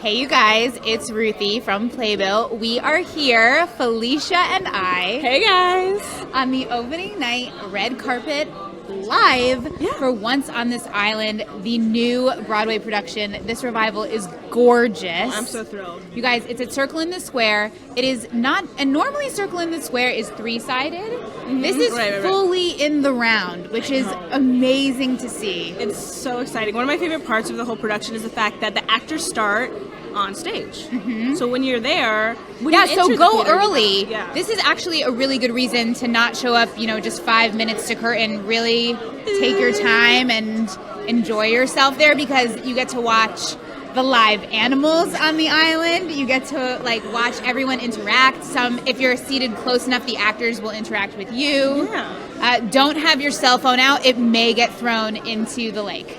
Hey you guys, it's Ruthie from Playbill. We are here, Felicia and I. Hey guys! On the opening night red carpet live for Once on This Island, the new Broadway production. This revival is gorgeous. I'm so thrilled. You guys, it's at Circle in the Square. It is not, and normally Circle in the Square is three-sided. Mm-hmm. This is fully in the round, which is amazing to see. It's so exciting. One of my favorite parts of the whole production is the fact that the actors start on stage. Mm-hmm. So when you're there, so go early. Yeah. This is actually a really good reason to not show up, just 5 minutes to curtain. Really take your time and enjoy yourself there, because you get to watch the live animals on the island. You get to watch everyone interact. If you're seated close enough, the actors will interact with you. Yeah. Don't have your cell phone out. It may get thrown into the lake.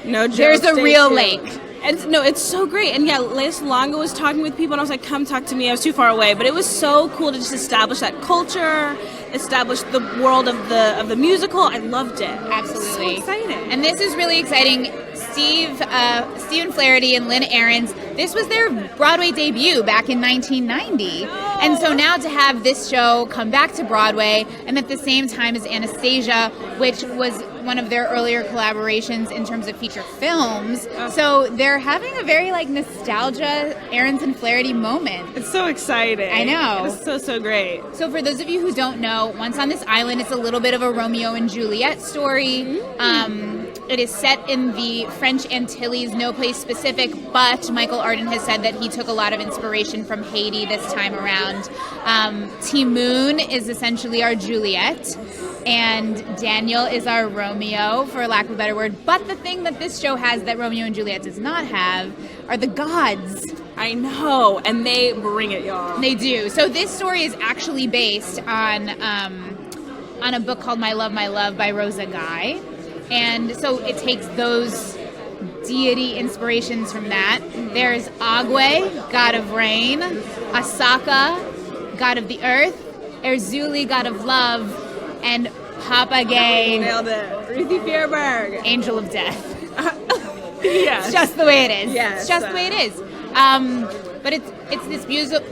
No joke. There's a real lake. And no, it's so great. And yeah, Lea Salonga was talking with people, and I was like, come talk to me. I was too far away. But it was so cool to just establish that culture, establish the world of the musical. I loved it. Absolutely. So exciting. And this is really exciting. Stephen Flaherty and Lynn Ahrens, this was their Broadway debut back in 1990. And so now to have this show come back to Broadway, and at the same time as Anastasia, which was one of their earlier collaborations in terms of feature films. So they're having a very nostalgia Ahrens and Flaherty moment. It's so exciting. I know. It's so great. So for those of you who don't know, Once on This Island, it's a little bit of a Romeo and Juliet story. It is set in the French Antilles, no place specific, but Michael Arden has said that he took a lot of inspiration from Haiti this time around. Timoon is essentially our Juliet, and Daniel is our Romeo, for lack of a better word. But the thing that this show has that Romeo and Juliet does not have are the gods. I know, and they bring it, y'all. They do. So this story is actually based on a book called My Love by Rosa Guy. And so it takes those deity inspirations from that. There's Agwe, god of rain, Asaka, god of the earth, Erzuli, god of love, and Papagay, nailed it. Ruthie Fierberg, angel of death. Yes. It's just the way it is. Yes. It's just the way it is. But it's this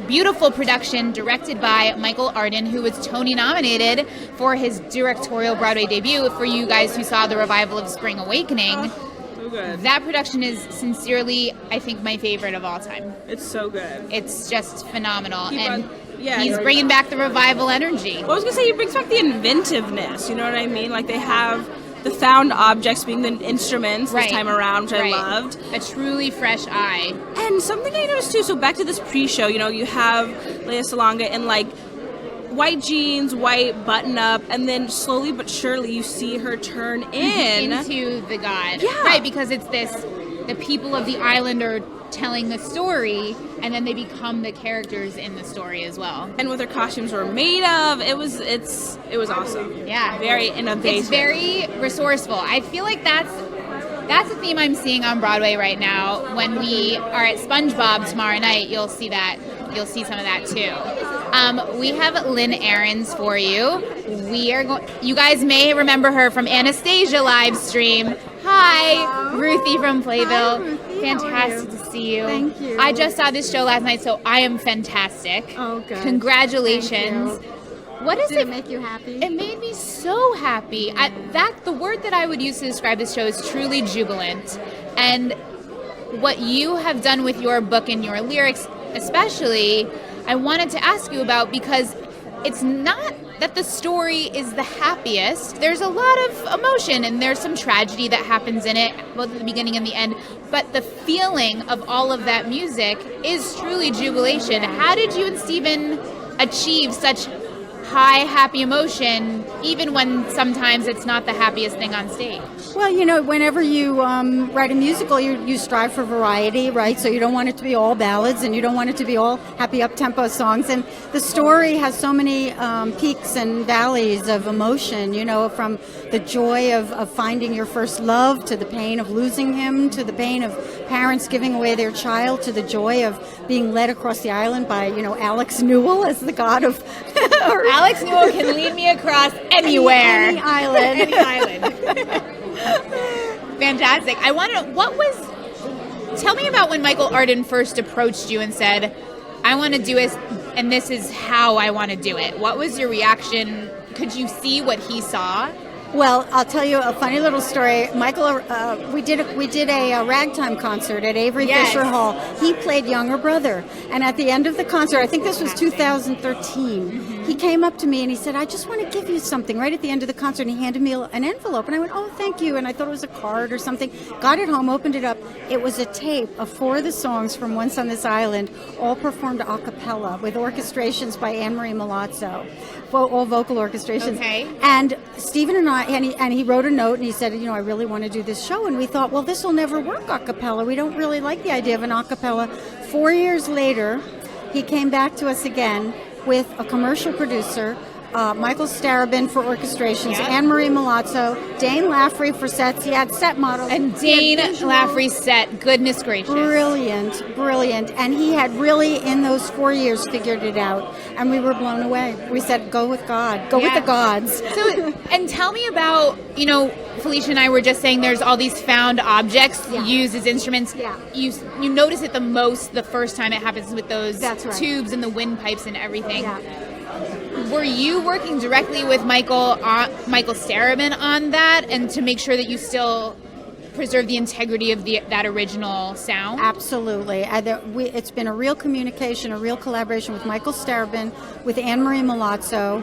beautiful production directed by Michael Arden, who was Tony nominated for his directorial Broadway debut. For you guys who saw the revival of Spring Awakening, so good. That production is sincerely, I think, my favorite of all time. It's so good. It's just phenomenal. Yeah, he's bringing back the revival energy. Well, I was going to say, he brings back the inventiveness, you know what I mean? Like, they have the found objects being the instruments this time around, which I loved. A truly fresh eye. And something I noticed, too, so back to this pre-show, you have Lea Salonga in, white jeans, white button-up, and then slowly but surely you see her turn into the god. Yeah. Right, because it's the people of the island are telling the story, and then they become the characters in the story as well. And what their costumes were made of, it was awesome. Yeah. Very innovative. It's very resourceful. I feel like that's a theme I'm seeing on Broadway right now. When we are at SpongeBob tomorrow night, you'll see some of that too. We have Lynn Ahrens for you. You guys may remember her from Anastasia live stream. Hi, Ruthie from Playbill. Hi, Ruthie. Fantastic to see you. Thank you. I just saw this show last night, so I am fantastic. Oh, good. Congratulations. What does it make you happy? It made me so happy. The word that I would use to describe this show is truly jubilant. And what you have done with your book and your lyrics, especially, I wanted to ask you about, because it's not that the story is the happiest. There's a lot of emotion, and there's some tragedy that happens in it, both at the beginning and the end. But the feeling of all of that music is truly jubilation. How did you and Stephen achieve such high, happy emotion, even when sometimes it's not the happiest thing on stage? Well, whenever you write a musical, you strive for variety, right? So you don't want it to be all ballads, and you don't want it to be all happy up-tempo songs. And the story has so many peaks and valleys of emotion, from the joy of finding your first love, to the pain of losing him, to the pain of parents giving away their child, to the joy of being led across the island by, Alex Newell as the god of... Alex Newell can lead me across anywhere. Any island. Any island. Fantastic. I want to know, Tell me about when Michael Arden first approached you and said, I want to do it, and this is how I want to do it. What was your reaction? Could you see what he saw? Well, I'll tell you a funny little story. Michael, we did a ragtime concert at Avery Fisher Hall. He played younger brother, and at the end of the concert, I think this was 2013, he came up to me and he said, I just want to give you something right at the end of the concert, and he handed me an envelope, and I went, oh, thank you, and I thought it was a card or something. Got it home, opened it up. It was a tape of 4 of the songs from Once on This Island, all performed a cappella with orchestrations by Anne-Marie Milazzo, all vocal orchestrations. Okay. And Stephen and I, and he wrote a note and he said, I really want to do this show. And we thought, well, this will never work a cappella. We don't really like the idea of an a cappella. 4 years later, he came back to us again with a commercial producer, Michael Starobin for orchestrations, Anne-Marie Milazzo, Dane Laffrey for sets. He had set models. And Dane Laffrey's set, goodness gracious. Brilliant. And he had really, in those 4 years, figured it out. And we were blown away. We said, go with God. Go with the gods. So, and tell me about, Felicia and I were just saying there's all these found objects used as instruments. Yeah. You notice it the most the first time it happens with those tubes and the windpipes and everything. Yeah. Were you working directly with Michael Starobin on that, and to make sure that you still preserve the integrity of that original sound? Absolutely. It's been a real communication, a real collaboration with Michael Starobin, with Anne-Marie Milazzo,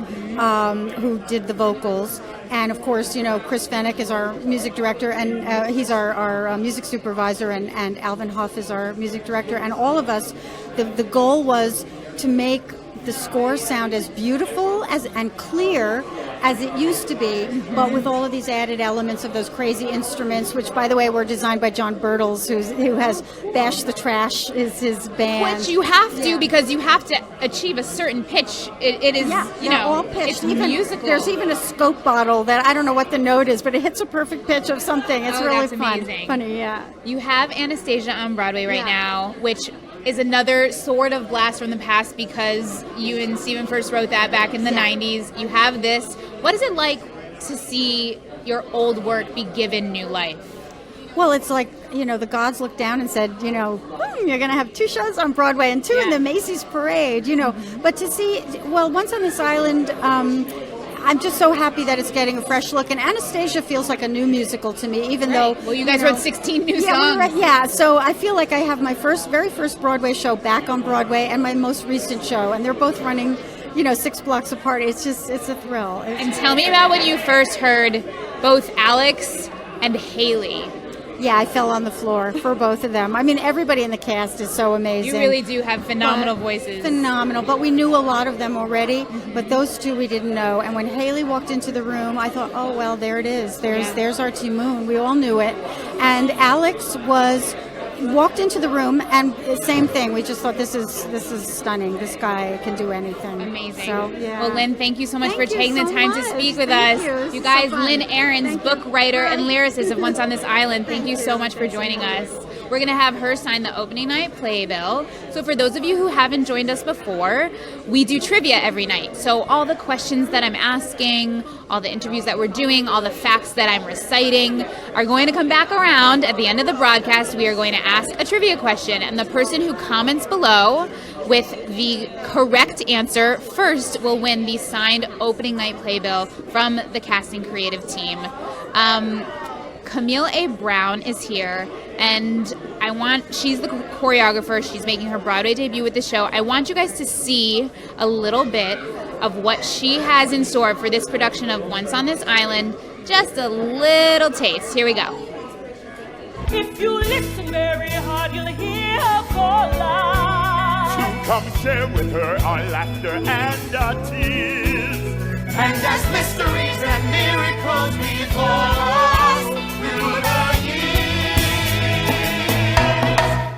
who did the vocals. And of course, Chris Fennick is our music director, and he's our music supervisor, and Alvin Huff is our music director. And all of us, the goal was to make the score sound as beautiful and clear as it used to be, but with all of these added elements of those crazy instruments, which, by the way, were designed by John Bertels, who has Bash the Trash is his band. Which you have to, because you have to achieve a certain pitch. It is, all pitched. It's musical. There's even a scope bottle that I don't know what the note is, but it hits a perfect pitch of something. It's really fun. Amazing. Funny, yeah. You have Anastasia on Broadway right now, which is another sort of blast from the past, because you and Stephen first wrote that back in the 90s. You have this. What is it like to see your old work be given new life? Well, it's like, the gods looked down and said, you're going to have 2 shows on Broadway and 2 in the Macy's Parade, But to see, Once on This Island, I'm just so happy that it's getting a fresh look. And Anastasia feels like a new musical to me, even though... Well, you guys wrote 16 new songs. So I feel like I have my very first Broadway show back on Broadway, and my most recent show, and they're both running, 6 blocks apart. It's a thrill. And tell me about when you first heard both Alex and Haley. Yeah, I fell on the floor for both of them. I mean, everybody in the cast is so amazing. You really do have phenomenal voices. Phenomenal. But we knew a lot of them already, but those 2 we didn't know. And when Haley walked into the room, I thought, oh, well, there it is. There's our T Moon. We all knew it. And Alex walked into the room, and same thing. We just thought, this is stunning. This guy can do anything. Amazing. So, Well, Lynn, thank you so much for taking the time to speak with us. You guys, Lynn Ahrens, book writer and lyricist of Once on This Island, thank you so much for joining us. We're going to have her sign the opening night playbill. So for those of you who haven't joined us before, we do trivia every night. So all the questions that I'm asking, all the interviews that we're doing, all the facts that I'm reciting are going to come back around at the end of the broadcast. We are going to ask a trivia question, and the person who comments below with the correct answer first will win the signed opening night playbill from the casting creative team. Camille A. Brown is here, and she's the choreographer. She's making her Broadway debut with the show. I want you guys to see a little bit of what she has in store for this production of Once on This Island. Just a little taste. Here we go. If you listen very hard, you'll hear her call out. To come share with her our laughter and our tears. And as mysteries and miracles we follow through the years,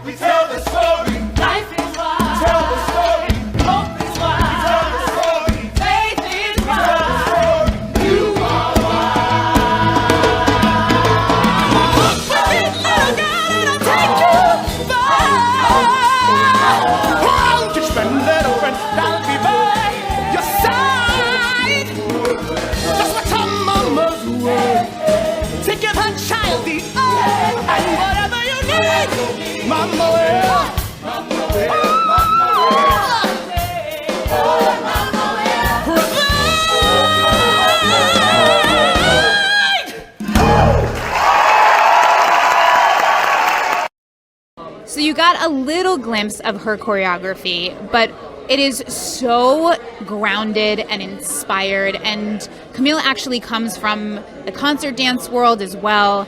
we tell the story. Life is wild. Tell the story. Hope is wild. We tell the story. Faith is We tell the wild. story. You are But this little girl, it'll take you far. wild. Just spend a little and I'll be by your side. Just like some mama's word. got a little glimpse of her choreography, but it is so grounded and inspired. And Camille actually comes from the concert dance world as well.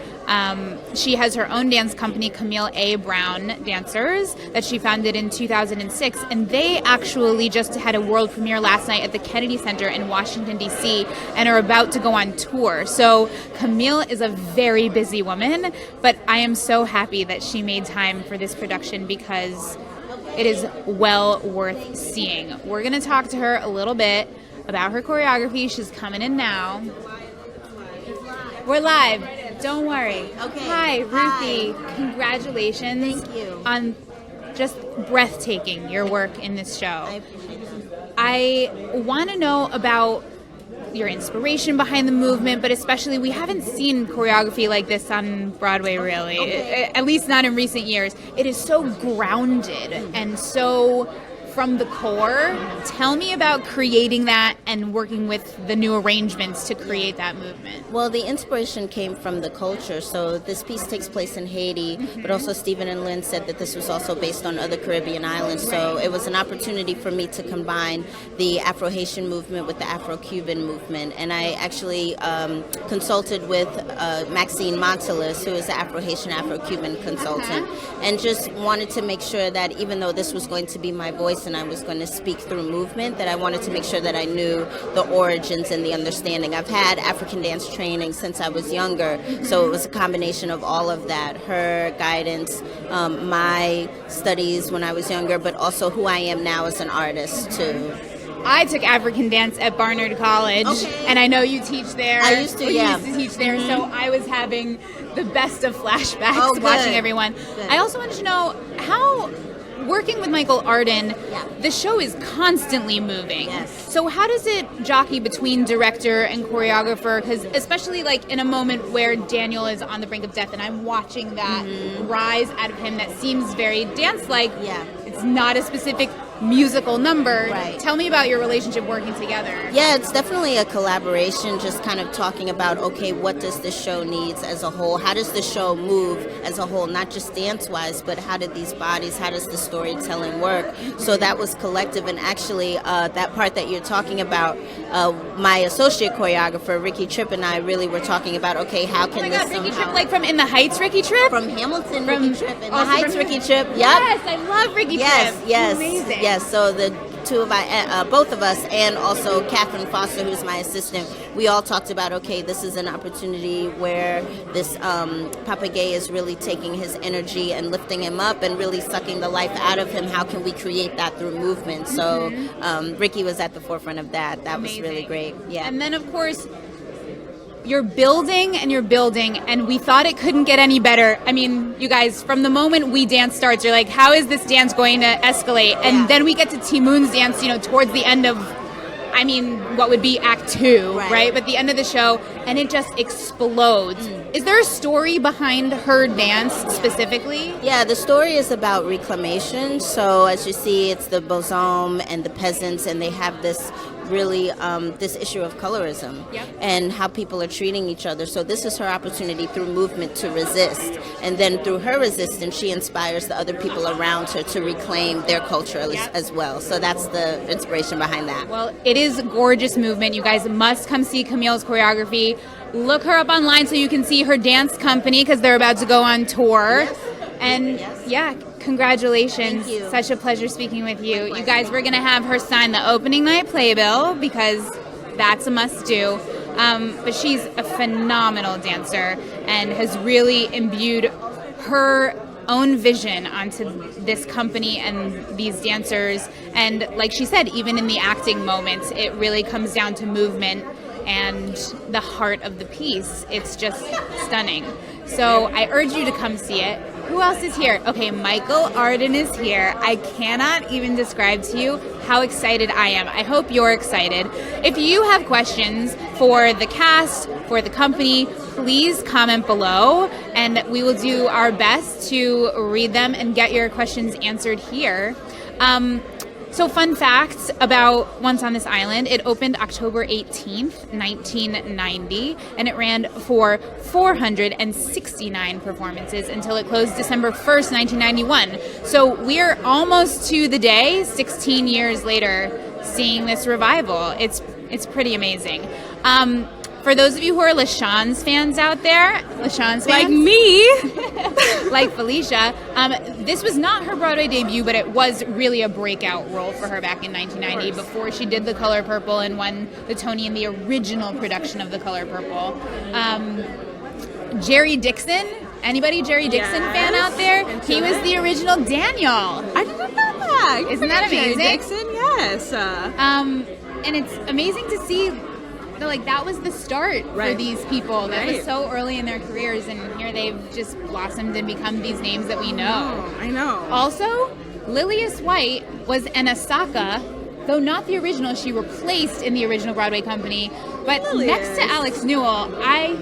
She has her own dance company, Camille A. Brown Dancers, that she founded in 2006. And they actually just had a world premiere last night at the Kennedy Center in Washington, D.C., and are about to go on tour. So Camille is a very busy woman, but I am so happy that she made time for this production because it is well worth seeing. We're going to talk to her a little bit about her choreography. She's coming in now. We're live. Don't worry. Okay. Hi, Ruthie. Hi. Congratulations. Thank you. On just breathtaking your work in this show. I appreciate it. I want to know about your inspiration behind the movement, but especially we haven't seen choreography like this on Broadway, really. Okay. At least not in recent years. It is so grounded and so from the core. Tell me about creating that and working with the new arrangements to create that movement. Well, the inspiration came from the culture. So this piece takes place in Haiti, but also Stephen and Lynn said that this was also based on other Caribbean islands. So it was an opportunity for me to combine the Afro-Haitian movement with the Afro-Cuban movement. And I actually consulted with Maxine Montelis, who is an Afro-Haitian, Afro-Cuban consultant, and just wanted to make sure that even though this was going to be my voice and I was going to speak through movement, that I wanted to make sure that I knew the origins and the understanding. I've had African dance training since I was younger, so it was a combination of all of that, her guidance, my studies when I was younger, but also who I am now as an artist too. I took African dance at Barnard College, and I know you teach there. I used to, You yeah. used to teach there, so I was having the best of flashbacks Oh, watching good. everyone. Good. I also wanted to know how, working with Michael Arden, the show is constantly moving. Yes. So how does it jockey between director and choreographer? Because especially like in a moment where Daniel is on the brink of death and I'm watching that rise out of him that seems very dance-like. Yeah. It's not a specific musical number. Right. Tell me about your relationship working together. Yeah, it's definitely a collaboration, just kind of talking about, okay, what does the show needs as a whole? How does the show move as a whole, not just dance-wise, but how did these bodies, how does the storytelling work? So that was collective, and actually that part that you're talking about, my associate choreographer, Ricky Tripp, and I really were talking about, okay, how can Oh my this God, Ricky somehow... Tripp, like from In the Heights, Ricky Tripp? From Hamilton, From- Ricky Tripp. In the also Heights, from- Ricky Tripp. Yep. Yes, I love Ricky Yes, Tripp. yes, Amazing. yes. So the two of both of us, and also Catherine Foster, who's my assistant, we all talked about, okay, this is an opportunity where this Papa Gay is really taking his energy and lifting him up and really sucking the life out of him. How can we create that through movement? So Ricky was at the forefront of that. That was really great. Yeah. And then, of course, you're building, and we thought it couldn't get any better. I mean, you guys, from the moment we dance starts, you're like, how is this dance going to escalate? And then we get to Timoon's dance, towards the end of, I mean, what would be Act 2, right? But the end of the show, and it just explodes. Is there a story behind her dance specifically? Yeah, the story is about reclamation. So as you see, it's the Bozome and the peasants, and they have this really this issue of colorism and how people are treating each other. So this is her opportunity through movement to resist. And then through her resistance, she inspires the other people around her to reclaim their culture as well. So that's the inspiration behind that. Well, it is a gorgeous movement. You guys must come see Camille's choreography. Look her up online so you can see her dance company because they're about to go on tour. And yeah, congratulations. Thank you. Such a pleasure speaking with you. You guys, we're going to have her sign the opening night playbill because that's a must-do. But she's a phenomenal dancer and has really imbued her own vision onto this company and these dancers. And like she said, even in the acting moments, it really comes down to movement and the heart of the piece. It's just stunning. So I urge you to come see it. Who else is here? Okay, Michael Arden is here. I cannot even describe to you how excited I am. I hope you're excited. If you have questions for the cast, for the company, please comment below, and we will do our best to read them and get your questions answered here. So fun facts about Once on This Island. It opened October 18th, 1990, and it ran for 469 performances until it closed December 1st, 1991. So we're almost to the day, 16 years later, seeing this revival. It's pretty amazing. For those of you who are LaShawne's fans out there, LaShawne's fans, Like me. like Felicia, this was not her Broadway debut, but it was really a breakout role for her back in 1990 before she did The Color Purple and won the Tony in the original production of The Color Purple. Jerry Dixon, anybody Jerry Dixon fan out there? He was the original Daniel. I didn't know that. Isn't that Jerry amazing? Dixon, yes. And it's amazing to see that was the start for these people. That was so early in their careers, and here they've just blossomed and become these names that we know. I know. Also, Lillias White was an Asaka, though not the original. She replaced in the original Broadway company. But next to Alex Newell, I'm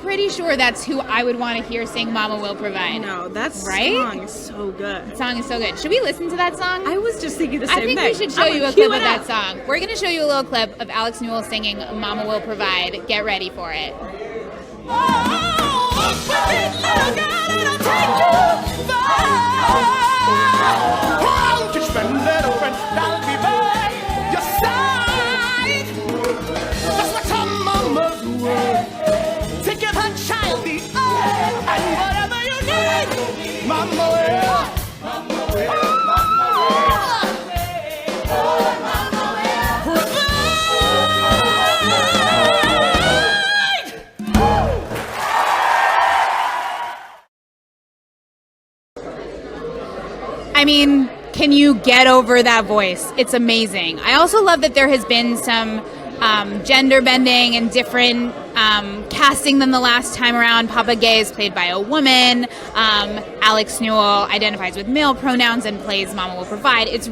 pretty sure that's who I would want to hear sing Mama Will Provide. No, that right? song is so good. That song is so good. Should we listen to that song? I was just thinking the same thing. I think we should show you a clip of that song. We're going to show you a little clip of Alex Newell singing Mama Will Provide. Get ready for it. I mean, can you get over that voice? It's amazing. I also love that there has been some gender bending and different casting than the last time around. Papa Gay is played by a woman. Alex Newell identifies with male pronouns and plays Mama Will Provide. It's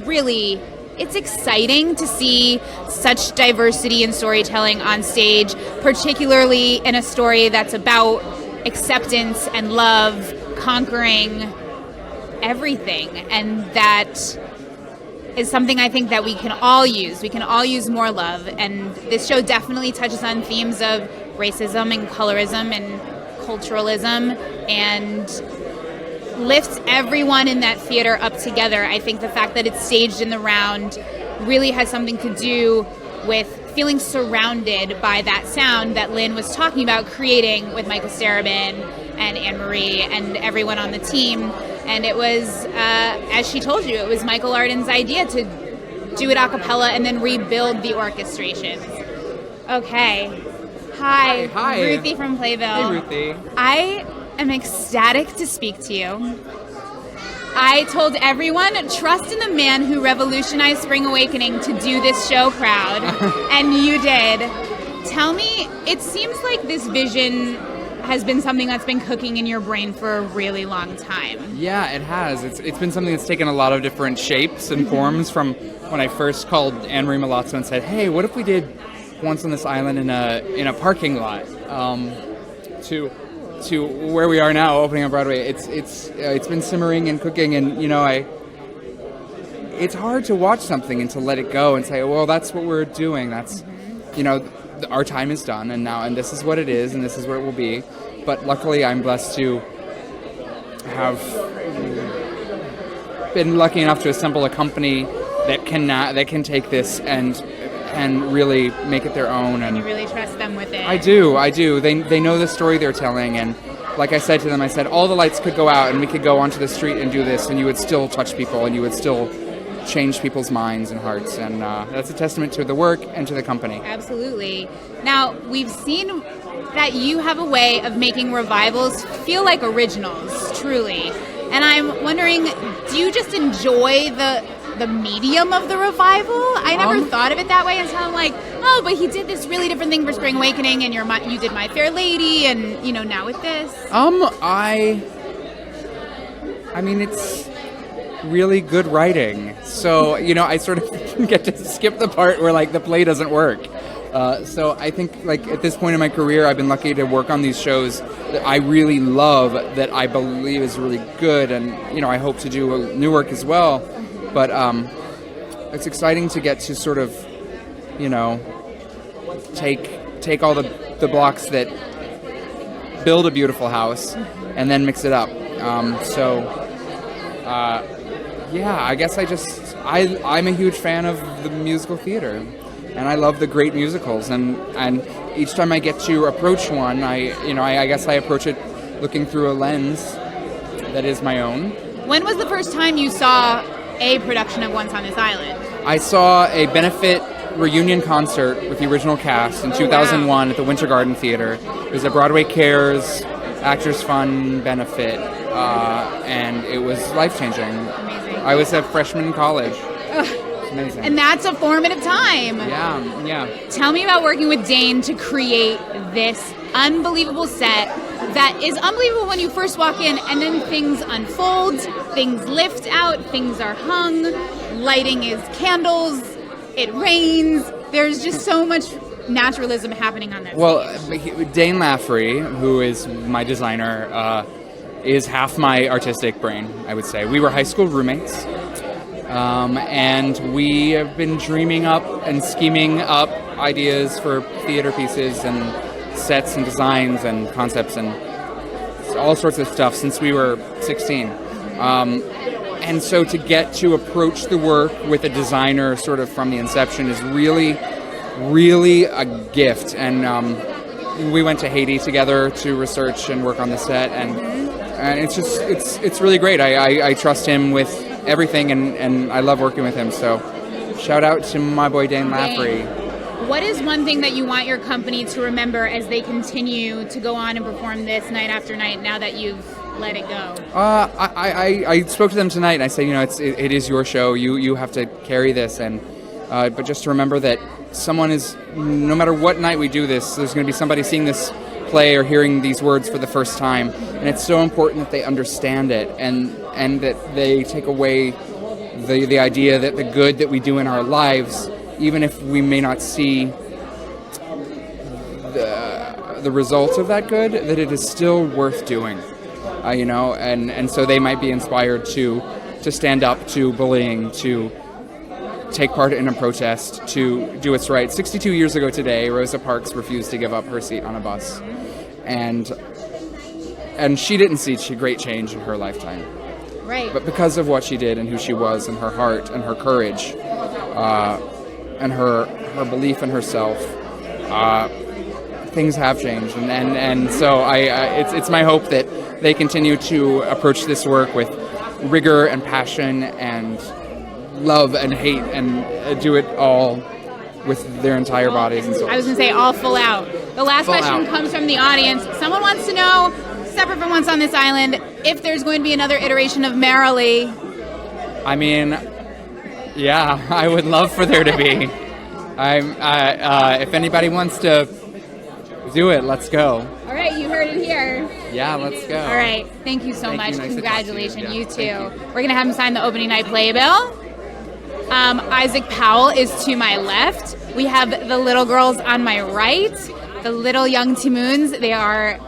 exciting to see such diversity in storytelling on stage, particularly in a story that's about acceptance and love, conquering everything, and that is something I think that we can all use. We can all use more love, and this show definitely touches on themes of racism and colorism and culturalism and lifts everyone in that theater up together. I think the fact that it's staged in the round really has something to do with feeling surrounded by that sound that Lynn was talking about creating with Michael Starobin and Anne-Marie and everyone on the team. And it was, as she told you, it was Michael Arden's idea to do it a cappella and then rebuild the orchestration. Okay. Hi. Ruthie from Playbill. Hey, Ruthie. I am ecstatic to speak to you. I told everyone, trust in the man who revolutionized Spring Awakening to do this show proud, and you did. Tell me, it seems like this vision has been something that's been cooking in your brain for a really long time. Yeah, it has. It's been something that's taken a lot of different shapes and forms, from when I first called Anne-Marie Milazzo and said, hey, what if we did Once on This Island in a parking lot, to where we are now, opening on Broadway. It's been simmering and cooking, and it's hard to watch something and to let it go and say, well, that's what we're doing. That's our time is done, and this is what it is, and this is where it will be. But luckily, I'm blessed to have been lucky enough to assemble a company that can take this and really make it their own. And you really trust them with it. I do. They know the story they're telling, and like I said to them, I said all the lights could go out and we could go onto the street and do this, and you would still touch people, and you would still change people's minds and hearts, and that's a testament to the work and to the company. Absolutely. Now, we've seen that you have a way of making revivals feel like originals, truly. And I'm wondering, do you just enjoy the medium of the revival? I never thought of it that way until I'm like, oh, but he did this really different thing for Spring Awakening, and you did My Fair Lady, and now with this. I mean, it's really good writing, so I sort of get to skip the part where the play doesn't work. So I think at this point in my career, I've been lucky to work on these shows that I really love, that I believe is really good, and I hope to do new work as well. But it's exciting to get to sort of, you know, take all the blocks that build a beautiful house and then mix it up. Yeah, I guess I'm a huge fan of the musical theater, and I love the great musicals, and each time I get to approach one, I guess I approach it looking through a lens that is my own. When was the first time you saw a production of Once on This Island? I saw a benefit reunion concert with the original cast in 2001 at the Winter Garden Theater. It was a Broadway Cares Actors Fund benefit, and it was life-changing. Amazing. I was a freshman in college. It's amazing. And that's a formative time. Yeah. Tell me about working with Dane to create this unbelievable set that is unbelievable when you first walk in, and then things unfold, things lift out, things are hung, lighting is candles, it rains. There's just so much naturalism happening on that stage. Well, Dane Laffrey, who is my designer, is half my artistic brain, I would say. We were high school roommates, and we have been dreaming up and scheming up ideas for theater pieces and sets and designs and concepts and all sorts of stuff since we were 16. And so to get to approach the work with a designer sort of from the inception is really, really a gift. And we went to Haiti together to research and work on the set, and it's really great. I trust him with everything, and I love working with him. So shout out to my boy Dane Laffrey. What is one thing that you want your company to remember as they continue to go on and perform this night after night now that you've let it go? I spoke to them tonight, and I said, it is your show. You have to carry this, and but just to remember that someone is, no matter what night we do this, there's going to be somebody seeing this play or hearing these words for the first time, and it's so important that they understand it and that they take away the idea that the good that we do in our lives, even if we may not see the results of that good, that it is still worth doing, and so they might be inspired to stand up to bullying, to take part in a protest, to do what's right. 62 years ago today, Rosa Parks refused to give up her seat on a bus, and she didn't see great change in her lifetime. Right. But because of what she did and who she was and her heart and her courage, and her belief in herself, things have changed, and so it's my hope that they continue to approach this work with rigor and passion and love and hate, and do it all with their entire bodies and souls. I was going to say all full out. The last question comes from the audience. Someone wants to know, separate from Once on This Island, if there's going to be another iteration of Merrily. I mean, yeah, I would love for there to be. If anybody wants to do it, let's go. All right, you heard it here. Yeah, let's go. All right, thank you so much. Nice Congratulations, you too. Yeah, We're going to have him sign the opening night playbill. Isaac Powell is to my left. We have the little girls on my right, the little young Timoons. They are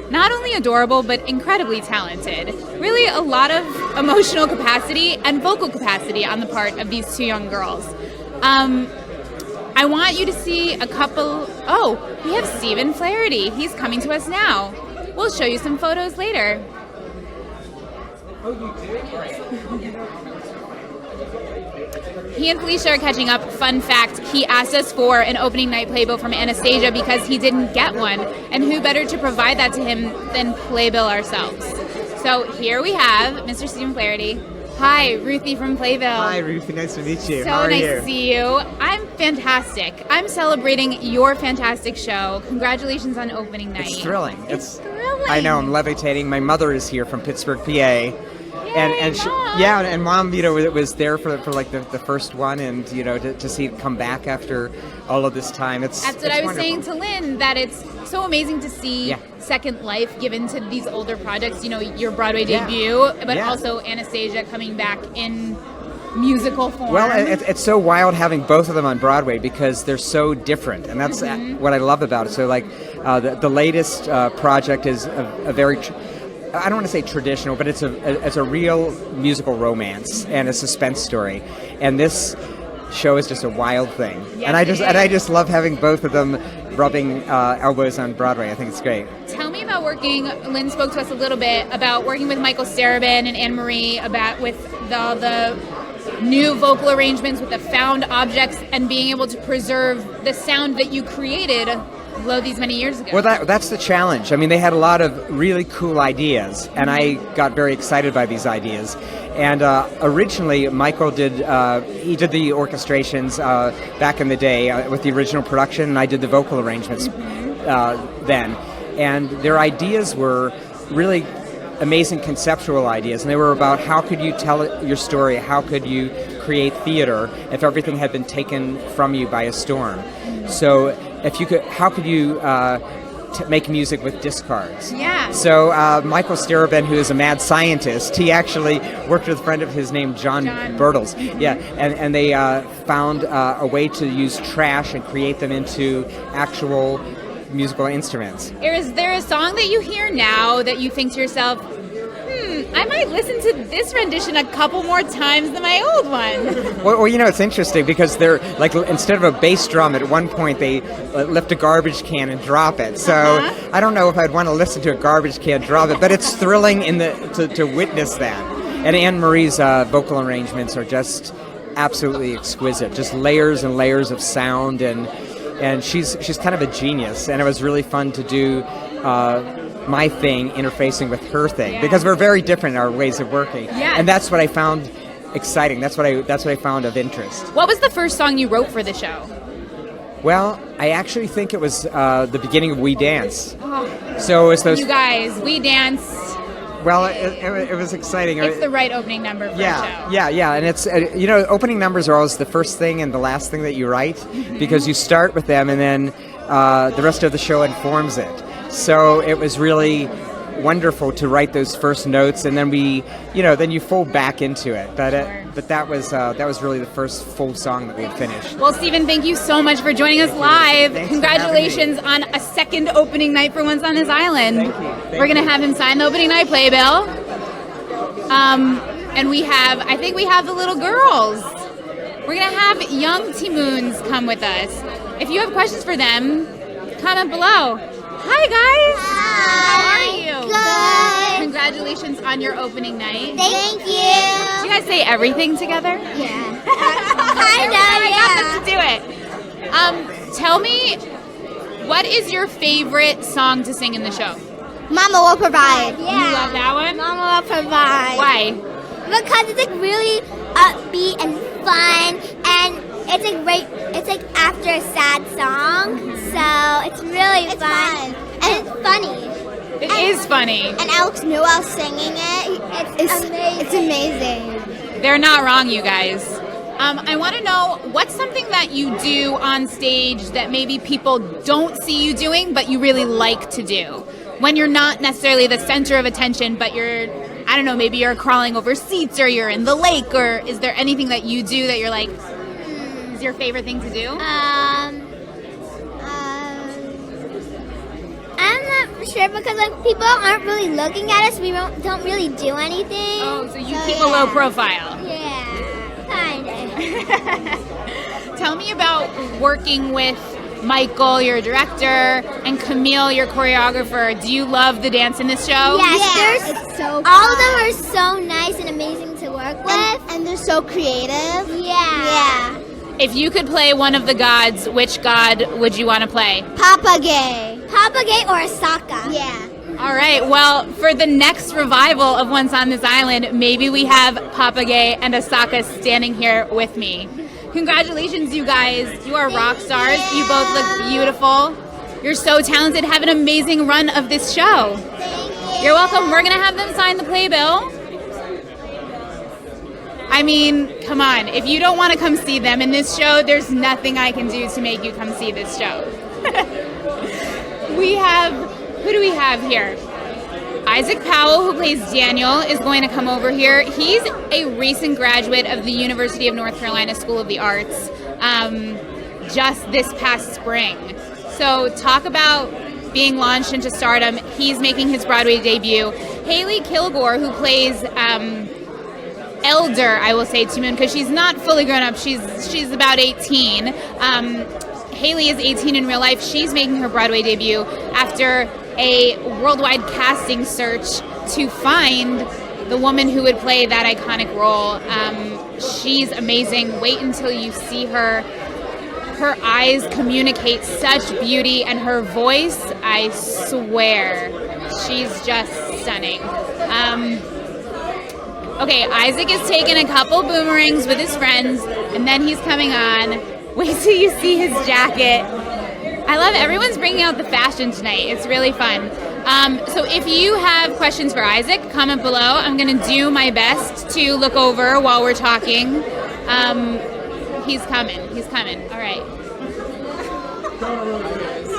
not only adorable, but incredibly talented. Really a lot of emotional capacity and vocal capacity on the part of these two young girls. I want you to see a couple. Oh, we have Stephen Flaherty. He's coming to us now. We'll show you some photos later. He and Felicia are catching up. Fun fact, he asked us for an opening night playbill from Anastasia because he didn't get one. And who better to provide that to him than Playbill ourselves? So here we have Mr. Stephen Flaherty. Hi, Ruthie from Playbill. Hi, Ruthie. Nice to meet you. So How are nice you? to see you. I'm fantastic. I'm celebrating your fantastic show. Congratulations on opening night. It's thrilling. It's thrilling. I know. I'm levitating. My mother is here from Pittsburgh, PA. And she, Mom. yeah, and Mom, was there for like the first one, and to see it come back after all of this time. That's what I was saying to Lynn, that it's so amazing to see second life given to these older projects. Your Broadway debut, but also Anastasia coming back in musical form. Well, it's so wild having both of them on Broadway because they're so different, and that's what I love about it. So, like, the latest project is a very I don't want to say traditional, but it's a real musical romance and a suspense story. And this show is just a wild thing. Yes, and I just love having both of them rubbing elbows on Broadway. I think it's great. Tell me about working. Lynn spoke to us a little bit about working with Michael Sarabin and Anne Marie with the new vocal arrangements with the found objects and being able to preserve the sound that you created these many years ago. Well, that's the challenge. I mean, they had a lot of really cool ideas, and I got very excited by these ideas. And originally, Michael did the orchestrations back in the day with the original production, and I did the vocal arrangements then. And their ideas were really amazing conceptual ideas, and they were about how could you tell your story, how could you create theater if everything had been taken from you by a storm. So how could you make music with discards? Yeah. So Michael Starobin, who is a mad scientist, he actually worked with a friend of his named John Bertels. Yeah, and they found a way to use trash and create them into actual musical instruments. Is there a song that you hear now that you think to yourself, I might listen to this rendition a couple more times than my old one? Well, it's interesting because they're like, instead of a bass drum, at one point they lift a garbage can and drop it. So I don't know if I'd want to listen to a garbage can drop it, but it's thrilling to witness that. And Anne Marie's vocal arrangements are just absolutely exquisite, just layers and layers of sound, and she's kind of a genius. And it was really fun to do my thing interfacing with her thing, because we're very different in our ways of working. Yeah. And that's what I found exciting. That's what I found of interest. What was the first song you wrote for the show? Well, I actually think it was the beginning of We Dance. So it was those. You guys, We Dance. Well, it was exciting. It's the right opening number for a show. Yeah, and it's opening numbers are always the first thing and the last thing that you write, because you start with them and then the rest of the show informs it. So it was really wonderful to write those first notes, and then then you fold back into it. But that was really the first full song that we had finished. Well, Stephen, thank you so much for joining us live. Thanks Congratulations on a second opening night for Once on This Island. Thank you. We're gonna have him sign the opening night playbill. And I think we have the little girls. We're gonna have young Timoons come with us. If you have questions for them, comment below. Hi guys! Hi! How are you? Good! Congratulations on your opening night. Thank you! Do you guys say everything together? Yeah. I got them to do it. Tell me, what is your favorite song to sing in the show? Mama will provide. You love that one? Mama will provide. Why? Because it's like really upbeat and fun, and it's like after a sad song, so it's really fun. And it's funny. It is funny. And Alex Newell singing it. It's amazing. It's amazing. They're not wrong, you guys. I want to know, what's something that you do on stage that maybe people don't see you doing, but you really like to do? When you're not necessarily the center of attention, but maybe you're crawling over seats, or you're in the lake, or is there anything that you do that you're like, is your favorite thing to do? I'm not sure, because like people aren't really looking at us. We don't really do anything. Oh, so you keep a low profile. Yeah, kind of. Tell me about working with Michael, your director, and Camille, your choreographer. Do you love the dance in this show? Yes, it's so fun. All of them are so nice and amazing to work with. And they're so creative. Yeah. If you could play one of the gods, which god would you want to play? Papagay or Asaka. Yeah. All right, well, for the next revival of Once on This Island, maybe we have Papagay and Asaka standing here with me. Congratulations, you guys. You are rock stars. You both look beautiful. You're so talented. Have an amazing run of this show. Thank you. You're welcome. We're going to have them sign the playbill. I mean, come on. If you don't want to come see them in this show, there's nothing I can do to make you come see this show. Who do we have here? Isaac Powell, who plays Daniel, is going to come over here. He's a recent graduate of the University of North Carolina School of the Arts, just this past spring. So talk about being launched into stardom. He's making his Broadway debut. Haley Kilgore, who plays Elder, I will say, to Moon, because she's not fully grown up. She's about 18. Haley is 18 in real life. She's making her Broadway debut after a worldwide casting search to find the woman who would play that iconic role. She's amazing. Wait until you see her. Her eyes communicate such beauty, and her voice, I swear, she's just stunning. Okay, Isaac is taking a couple boomerangs with his friends, and then he's coming on. Wait till you see his jacket. I love it. Everyone's bringing out the fashion tonight. It's really fun. So if you have questions for Isaac, comment below. I'm going to do my best to look over while we're talking. He's coming. He's coming. All right.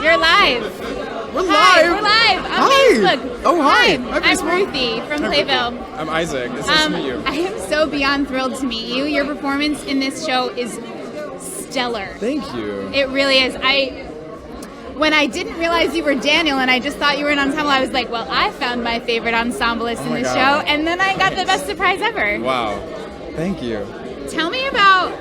You're live. We're Hi, live. we're live on Hi. Facebook. Oh, hi. I'm Ruthie from Playbill. I'm Isaac. It's nice to meet you. I am so beyond thrilled to meet you. Your performance in this show is stellar. Thank you. It really is. When I didn't realize you were Daniel and I just thought you were an ensemble, I was like, well, I found my favorite ensemblist in this God. show, and then I got the best surprise ever. Wow. Thank you. Tell me about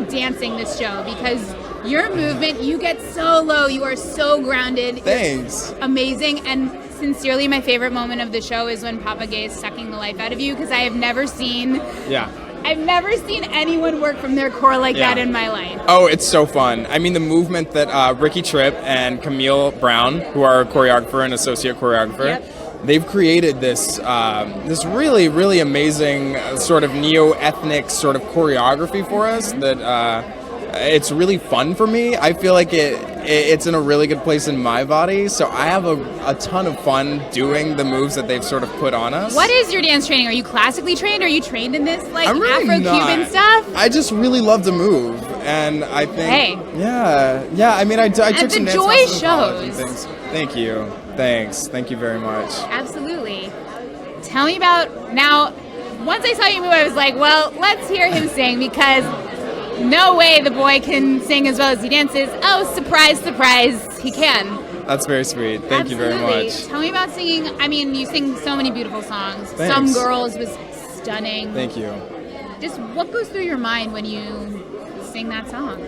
dancing this show, because your movement, you get so low, you are so grounded. Thanks. It's amazing, and sincerely, my favorite moment of the show is when Papa Gay is sucking the life out of you, because I've never seen anyone work from their core like that in my life. Oh, it's so fun. I mean, the movement that Ricky Tripp and Camille Brown, who are a choreographer and associate choreographer, they've created this this really, really amazing sort of neo-ethnic sort of choreography for us that it's really fun for me. I feel like it's in a really good place in my body, so I have a ton of fun doing the moves that they've sort of put on us. What is your dance training? Are you classically trained? Are you trained in this I'm really Afro-Cuban not. stuff? I just really love to move, and I think, yeah. I mean, I took some dance joy classes in college and shows. things. Thank you. Thank you very much. Absolutely. Tell me about, now, once I saw you move, I was like, well, let's hear him sing, because no way the boy can sing as well as he dances. Oh, surprise, surprise, he can. That's very sweet. Thank you very much. Tell me about singing. I mean, you sing so many beautiful songs. Thanks. Some Girls was stunning. Thank you. Just what goes through your mind when you sing that song?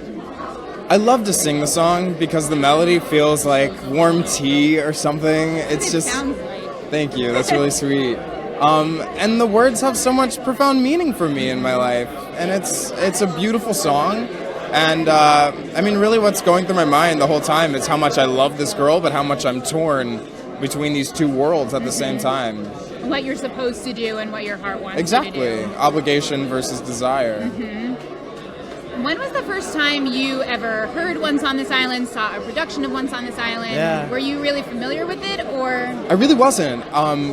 I love to sing the song because the melody feels like warm tea or something. It's just. Sounds like. Thank you. That's really sweet. And the words have so much profound meaning for me in my life, and it's a beautiful song. And I mean, really, what's going through my mind the whole time is how much I love this girl, but how much I'm torn between these two worlds at the same time. What you're supposed to do and what your heart wants Exactly. you to do. Obligation versus desire. Mm-hmm. When was the first time you ever heard Once on This Island, saw a production of Once on This Island? Yeah. Were you really familiar with it, or? I really wasn't.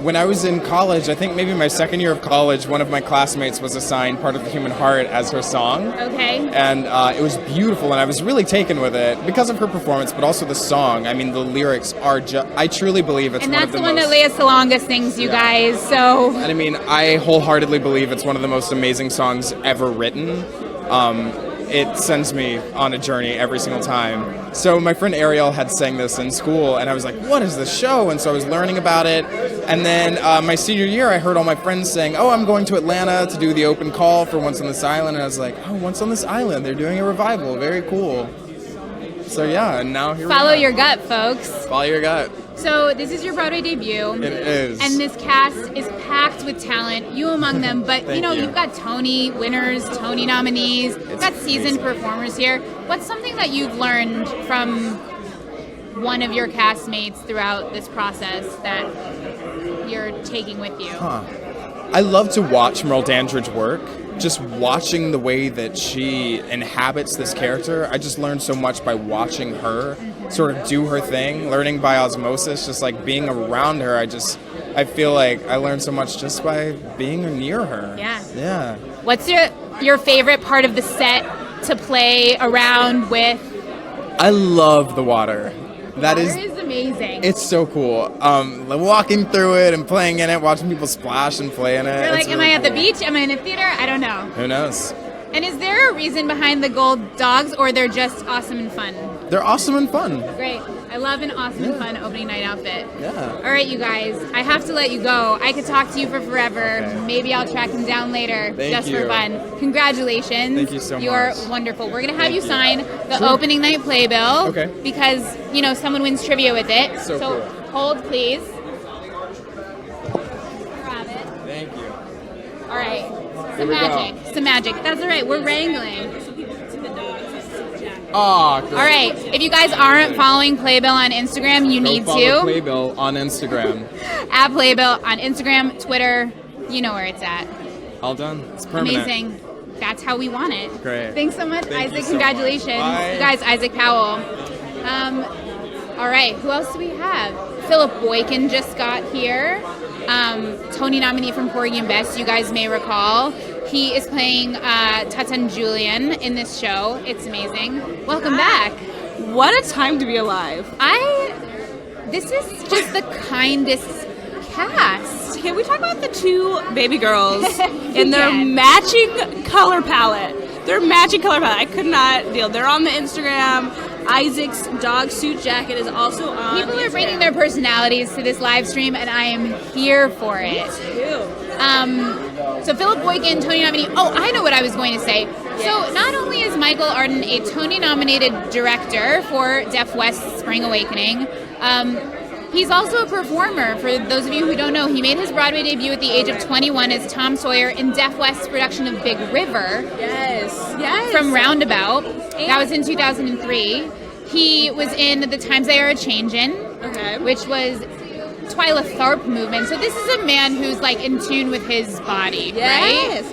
When I was in college, I think maybe my second year of college, one of my classmates was assigned Part of the Human Heart as her song. Okay. And it was beautiful, and I was really taken with it because of her performance, but also the song. I mean, the lyrics are I truly believe it's and one of that's the the one most... that Lea Salonga sings, you guys, so... And I mean, I wholeheartedly believe it's one of the most amazing songs ever written. It sends me on a journey every single time. So my friend Ariel had sang this in school, and I was like, what is this show? And so I was learning about it. And then my senior year, I heard all my friends saying, oh, I'm going to Atlanta to do the open call for Once on This Island. And I was like, oh, Once on This Island, they're doing a revival. Very cool. So yeah, and now here we are. Follow your gut, folks. Follow your gut. So this is your Broadway debut. It is. And this cast is packed with talent, you among them. But, Thank you. you've got Tony winners, Tony nominees. You've got seasoned performers here. What's something that you've learned from one of your castmates throughout this process that you're taking with you? I love to watch Merle Dandridge work. Just watching the way that she inhabits this character, I just learned so much by watching her sort of do her thing, learning by osmosis, just like being around her. I feel like I learned so much just by being near her. Yeah. Yeah. What's your favorite part of the set to play around with? I love the water. That Water is amazing. It's so cool. Like walking through it and playing in it, watching people splash and play in it. You're like, it's am really I at the cool. beach? Am I in a theater? I don't know. Who knows? And is there a reason behind the gold dogs, or they're just awesome and fun? They're awesome and fun. Great. I love an awesome and fun opening night outfit. Yeah. All right, you guys. I have to let you go. I could talk to you for forever. Okay. Maybe I'll track him down later Thank just you. for fun. Congratulations. Thank you so much. You're wonderful. We're going to have Thank you you. sign the Sure. opening night playbill. Okay. Because, someone wins trivia with it. So cool. Hold, please. Grab it. Thank you. All right. Here Some we go. magic. Some magic. That's all right. We're wrangling. Aw, All right. If you guys aren't following Playbill on Instagram, you need follow to. Playbill on Instagram. At Playbill on Instagram, Twitter. You know where it's at. All done. It's permanent. Amazing. That's how we want it. Great. Thanks so much, Thank you Isaac. so Congratulations. much. Bye. You guys, Isaac Powell. All right. Who else do we have? Philip Boykin just got here. Tony nominee from Porgy and Bess, you guys may recall. He is playing Tatan Julian in this show. It's amazing. Welcome back. What a time to be alive. This is just the kindest cast. Can we talk about the two baby girls in their can. matching color palette? Their matching color palette. I could not deal. They're on the Instagram. Isaac's dog suit jacket is also on. People are bringing their personalities to this live stream, and I am here for it. So Philip Boykin, Tony nominee. Oh, I know what I was going to say. Yes. So not only is Michael Arden a Tony-nominated director for Deaf West's Spring Awakening, he's also a performer. For those of you who don't know, he made his Broadway debut at the age of 21 as Tom Sawyer in Deaf West's production of Big River. Yes. From Roundabout. That was in 2003. He was in The Times They Are A-Changin', which was Twyla Tharp movement. So this is a man who's in tune with his body, right? Yes,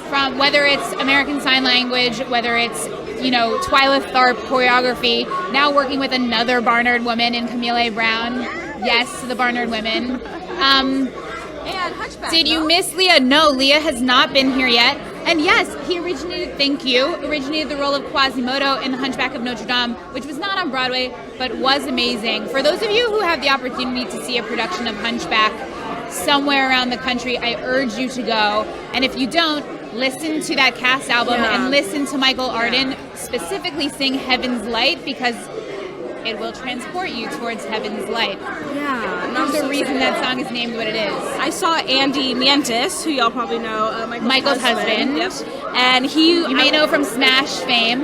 from whether it's American Sign Language, whether it's Twyla Tharp choreography, now working with another Barnard woman in Camille A. Brown. Yes, to the Barnard women. And Hunchback. Did you miss Leah? No, Leah has not been here yet. And yes, he originated the role of Quasimodo in The Hunchback of Notre Dame, which was not on Broadway, but was amazing. For those of you who have the opportunity to see a production of Hunchback somewhere around the country, I urge you to go. And if you don't, listen to that cast album and listen to Michael Arden specifically sing Heaven's Light, because it will transport you towards Heaven's Light. Yeah. There's a reason that song is named what it is. I saw Andy Mientis, who y'all probably know, Michael's husband. Yep. And you may know from Smash fame.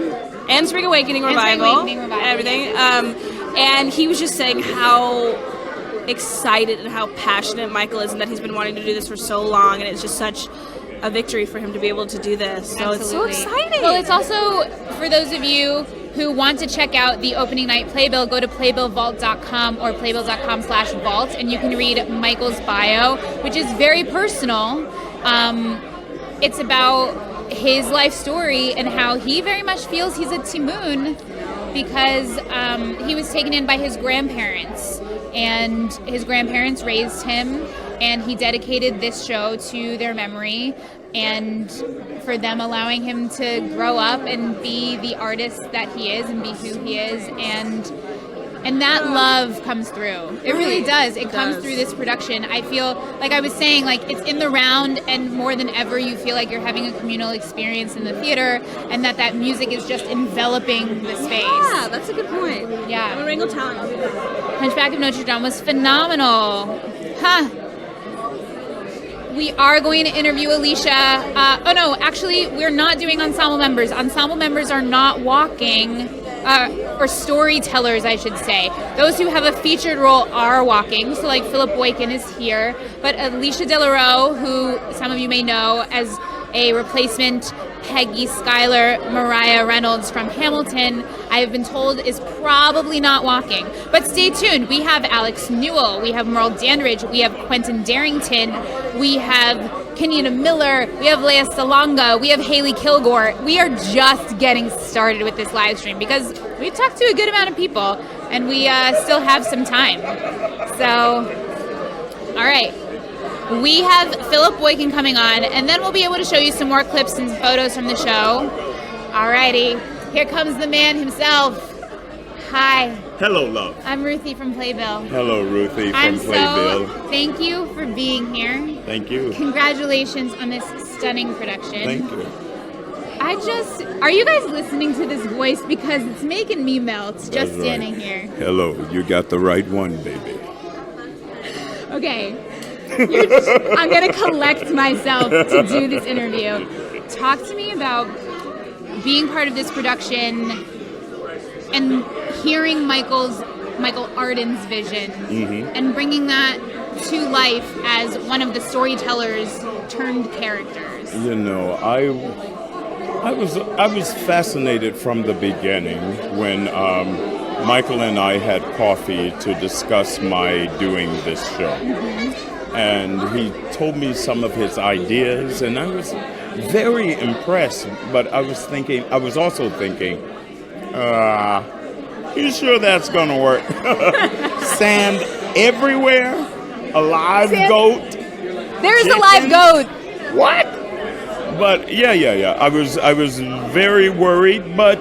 And Spring Awakening Revival. Everything. And he was just saying how excited and how passionate Michael is, and that he's been wanting to do this for so long, and it's just such a victory for him to be able to do this. So Absolutely. It's so exciting. Well, it's also, for those of you who want to check out the opening night playbill, go to playbillvault.com or playbill.com/vault, and you can read Michael's bio, which is very personal. It's about his life story and how he very much feels he's a Timoon because he was taken in by his grandparents, and his grandparents raised him, and he dedicated this show to their memory and for them allowing him to grow up and be the artist that he is and be who he is, and that love comes through. It really does. It comes through this production. I feel like I was saying, it's in the round, and more than ever you feel like you're having a communal experience in the theater, and that music is just enveloping the space. Yeah, that's a good point. Yeah. I'm a Wrangle Town. Hunchback of Notre Dame was phenomenal. We are going to interview Alicia. Actually, we're not doing ensemble members. Ensemble members are not walking, or storytellers, I should say. Those who have a featured role are walking. So, Philip Boykin is here. But Alicia Delaroe, who some of you may know as a replacement Peggy Schuyler Mariah Reynolds from Hamilton, I have been told is probably not walking. But stay tuned. We have Alex Newell, we have Merle Dandridge, we have Quentin Darrington, we have Kenyatta Miller, we have Leia Salonga, we have Haley Kilgore. We are just getting started with this live stream because we've talked to a good amount of people and we still have some time. So, all right. We have Philip Boykin coming on, and then we'll be able to show you some more clips and photos from the show. Alrighty, here comes the man himself. Hi. Hello, love. I'm Ruthie from Playbill. Hello, Ruthie from Playbill. Thank you for being here. Thank you. Congratulations on this stunning production. Thank you. Are you guys listening to this voice? Because it's making me melt just That's standing right. here. Hello, you got the right one, baby. Okay. I'm going to collect myself to do this interview. Talk to me about being part of this production and hearing Michael Arden's vision and bringing that to life as one of the storytellers turned characters. You know, I was fascinated from the beginning when Michael and I had coffee to discuss my doing this show. And he told me some of his ideas, and I was very impressed. But I was also thinking, you sure that's gonna work? Sand everywhere, a live goat. There's a live goat. What? But yeah. I was very worried, but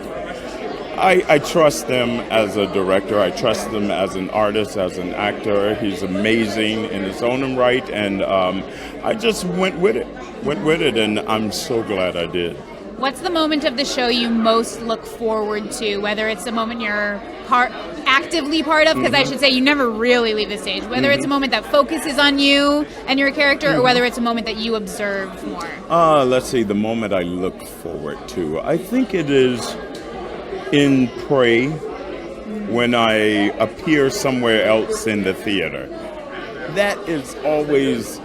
I trust them as a director. I trust them as an artist, as an actor. He's amazing in his own right, and I just went with it, and I'm so glad I did. What's the moment of the show you most look forward to, whether it's a moment you're actively part of, because I should say you never really leave the stage, whether it's a moment that focuses on you and your character, or whether it's a moment that you observe more? Let's see, the moment I look forward to. I think it is in Pray, when I appear somewhere else in the theater. That is always,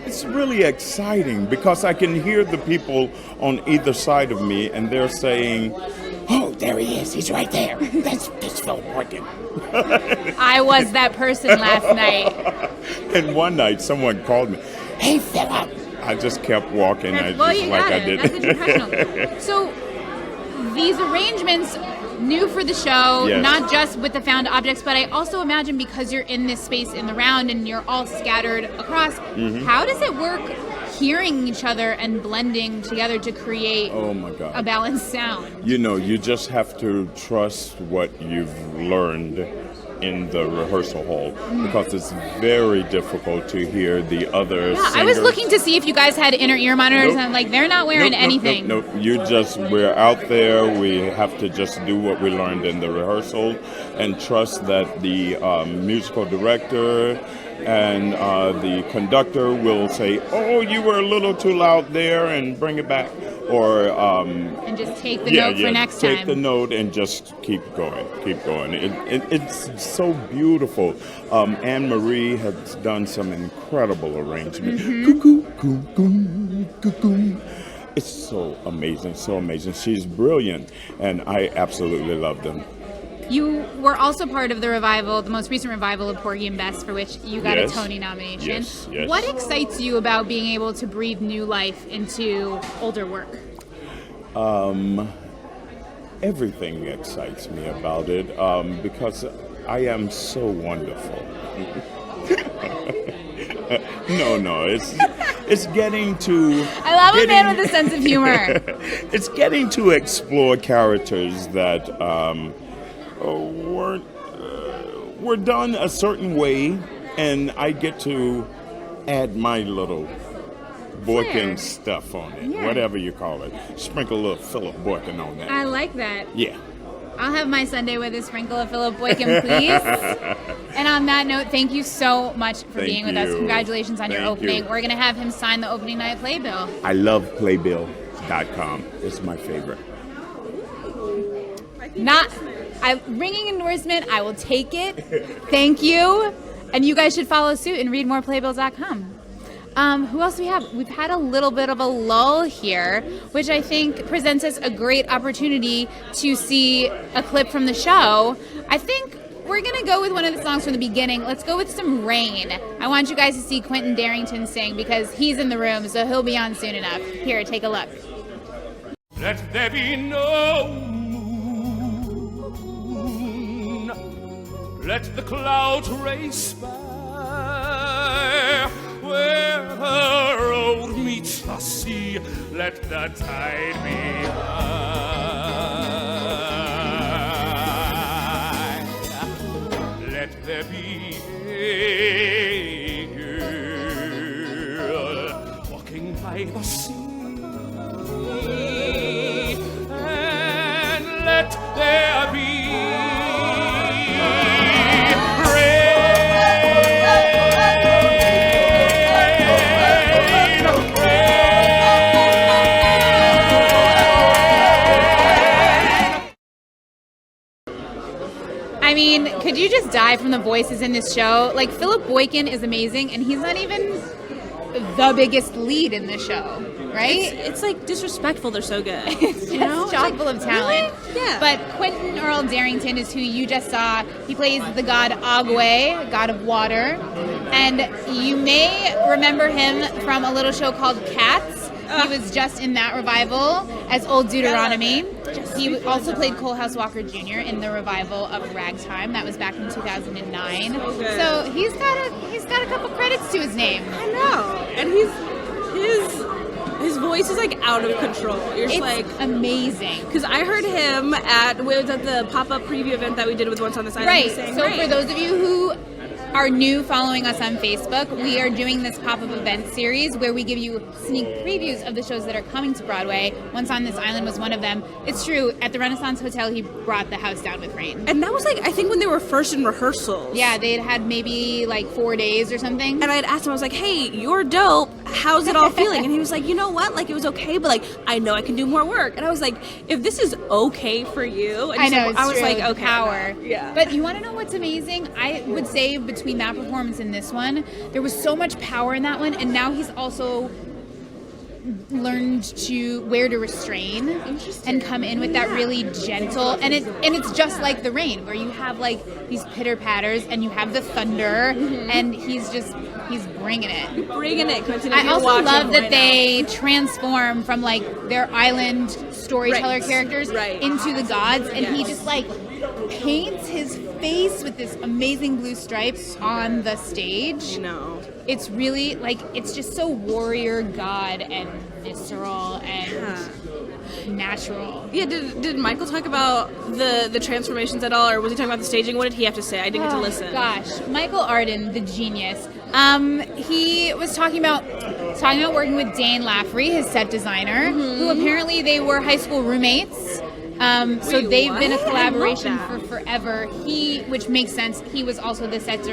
it's really exciting because I can hear the people on either side of me and they're saying, oh, there he is, he's right there. That's Philip Boykin. I was that person last night. And one night someone called me, hey Philip. I just kept walking. I did. That's professional. So these arrangements, new for the show, not just with the found objects, but I also imagine because you're in this space in the round and you're all scattered across, how does it work hearing each other and blending together to create a balanced sound? You know, you just have to trust what you've learned in the rehearsal hall because it's very difficult to hear the other singers. I was looking to see if you guys had inner ear monitors and I'm like, they're not wearing anything. Nope. We're out there. We have to just do what we learned in the rehearsal and trust that the musical director and the conductor will say, oh, you were a little too loud there, and bring it back. Or and just take the note for next time. Take the note and just keep going. It's so beautiful. Anne Marie has done some incredible arrangement. Cuckoo, cuckoo, cuckoo. It's so amazing. She's brilliant, and I absolutely love them. You were also part of the revival, the most recent revival of Porgy and Bess, for which you got a Tony nomination. Yes. What excites you about being able to breathe new life into older work? Everything excites me about it because I am so wonderful. No, it's getting to... I love a man with a sense of humor. It's getting to explore characters that were done a certain way, and I get to add my little Boykin stuff on it, whatever you call it. Sprinkle a little Philip Boykin on that. I like that. Yeah. I'll have my Sunday with a sprinkle of Philip Boykin, please. And on that note, thank you so much for being with us. Congratulations on your opening. We're going to have him sign the opening night Playbill. I love Playbill.com. It's my favorite. Ringing endorsement. I will take it. Thank you. And you guys should follow suit and read more Playbill.com. Who else do we have? We've had a little bit of a lull here, which I think presents us a great opportunity to see a clip from the show. I think we're going to go with one of the songs from the beginning. Let's go with some Rain. I want you guys to see Quentin Darrington sing because he's in the room, so he'll be on soon enough. Here, take a look. Let there be no moon. Let the clouds race by. Where the road meets the sea, let the tide be high. Let there be a girl walking by the sea. I mean, could you just die from the voices in this show? Like, Philip Boykin is amazing, and he's not even the biggest lead in the show, right? It's like disrespectful. They're so good. It's just chock full of talent. Really? Yeah. But Quentin Earl Darrington is who you just saw. He plays the god Agwe, god of water. And you may remember him from a little show called Cats. He was just in that revival as Old Deuteronomy. He also played Coalhouse Walker Jr. in the revival of Ragtime. That was back in 2009. So he's got a couple credits to his name. I know. And his voice is like out of control. It's like amazing. Because I heard him at the pop-up preview event that we did with Once on This Island. Right. So for those of you who are new following us on Facebook, we are doing this pop-up event series where we give you sneak previews of the shows that are coming to Broadway. Once on This Island was one of them. It's true, at the Renaissance Hotel, he brought the house down with rain. And that was like, I think when they were first in rehearsals. Yeah, they'd had maybe like 4 days or something. And I had asked him, I was like, hey, you're dope. How's it all feeling? And he was like, you know what? Like, it was okay, but like, I know I can do more work. And I was like, if this is okay for you. And I know, I was true, like, okay. Power. Yeah. But you want to know what's amazing? I would say between that performance and this one, there was so much power in that one, and now he's also learned where to restrain and come in with that really gentle, and it's just like the rain, where you have like these pitter patters and you have the thunder, and he's bringing it. Quentin. I also love that they transform from like their island storyteller characters into the gods, and he just like paints his face with this amazing blue stripes on the stage. No. It's really like, it's just so warrior god and visceral and natural. Yeah, did Michael talk about the transformations at all, or was he talking about the staging? What did he have to say? I didn't get to listen. Gosh, Michael Arden, the genius. He was talking about working with Dane Laffrey, his set designer, who apparently they were high school roommates. So they've been a collaboration for forever. Which makes sense, he was also the set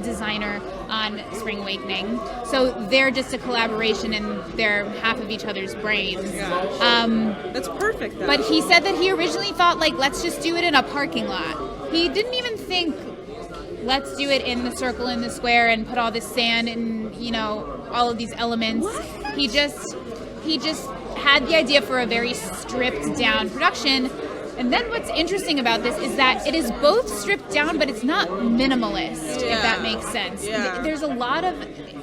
designer on Spring Awakening. So they're just a collaboration, and they're half of each other's brains. That's perfect, though. But he said that he originally thought, like, let's just do it in a parking lot. He didn't even think, let's do it in the circle, in the square, and put all this sand and, all of these elements. What? He just had the idea for a very stripped down production. And then what's interesting about this is that it is both stripped down, but it's not minimalist, if that makes sense. Yeah. There's a lot of,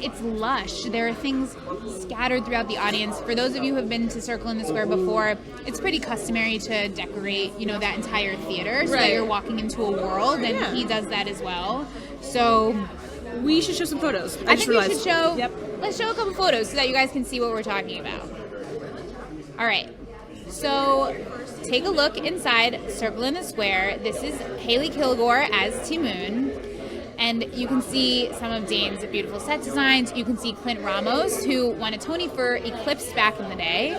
it's lush. There are things scattered throughout the audience. For those of you who have been to Circle in the Square before, it's pretty customary to decorate, that entire theater so that you're walking into a world, and he does that as well. So we should show some photos. I think we should show, let's show a couple photos so that you guys can see what we're talking about. All right. So take a look inside Circle in the Square. This is Haley Kilgore as Timoon. And you can see some of Dane's beautiful set designs. You can see Clint Ramos, who won a Tony for Eclipse back in the day,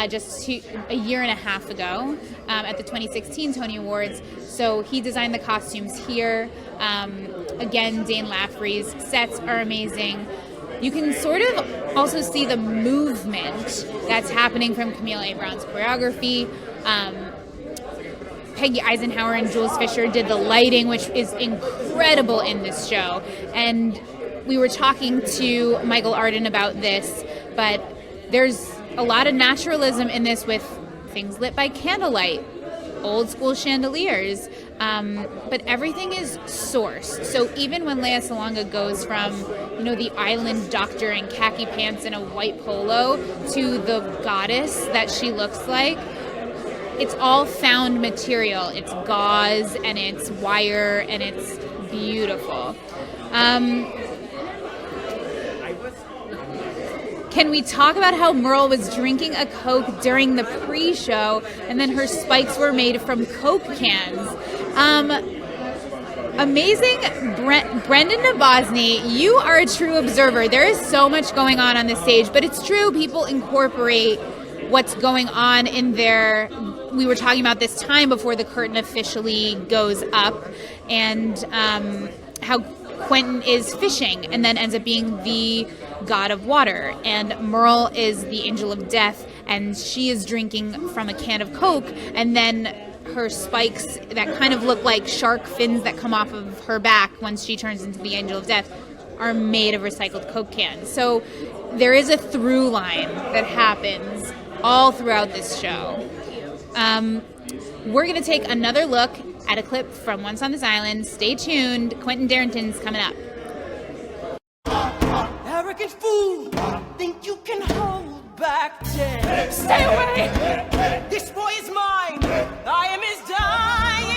just a year and a half ago at the 2016 Tony Awards. So he designed the costumes here. Again, Dane Laffrey's sets are amazing. You can sort of also see the movement that's happening from Camille A. Brown's choreography. Peggy Eisenhower and Jules Fisher did the lighting, which is incredible in this show. And we were talking to Michael Arden about this, but there's a lot of naturalism in this with things lit by candlelight, old school chandeliers, but everything is sourced. So even when Lea Salonga goes from, the island doctor in khaki pants and a white polo to the goddess that she looks like, it's all found material. It's gauze and it's wire and it's beautiful. Can we talk about how Merle was drinking a Coke during the pre-show and then her spikes were made from Coke cans? Amazing. Brendan Nabosny, you are a true observer. There is so much going on this stage, but it's true, people incorporate what's going on in there. We were talking about this time before the curtain officially goes up, and how Quentin is fishing and then ends up being the god of water, and Merle is the angel of death, and she is drinking from a can of Coke, and then her spikes that kind of look like shark fins that come off of her back once she turns into the Angel of Death are made of recycled Coke cans. So there is a through line that happens all throughout this show. We're going to take another look at a clip from Once on This Island. Stay tuned. Quentin Darrington's coming up. Arrogant fool, think you can hold back death. Stay away! This boy is mine. I am his dying.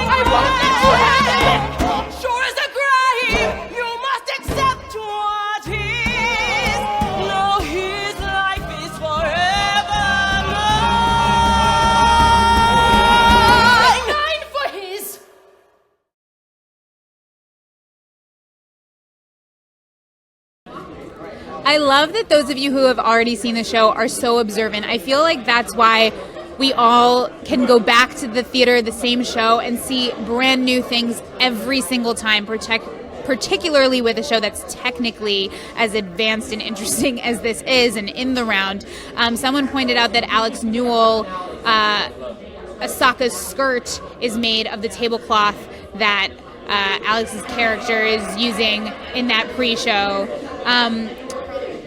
I won't let you have it. Sure as a grave, you must accept what is. No, his life is forever mine. Mine for his. I love that those of you who have already seen the show are so observant. I feel like that's why we all can go back to the theater, the same show, and see brand new things every single time, particularly with a show that's technically as advanced and interesting as this is. And in the round, someone pointed out that Alex Newell, Asaka's skirt is made of the tablecloth that Alex's character is using in that pre-show.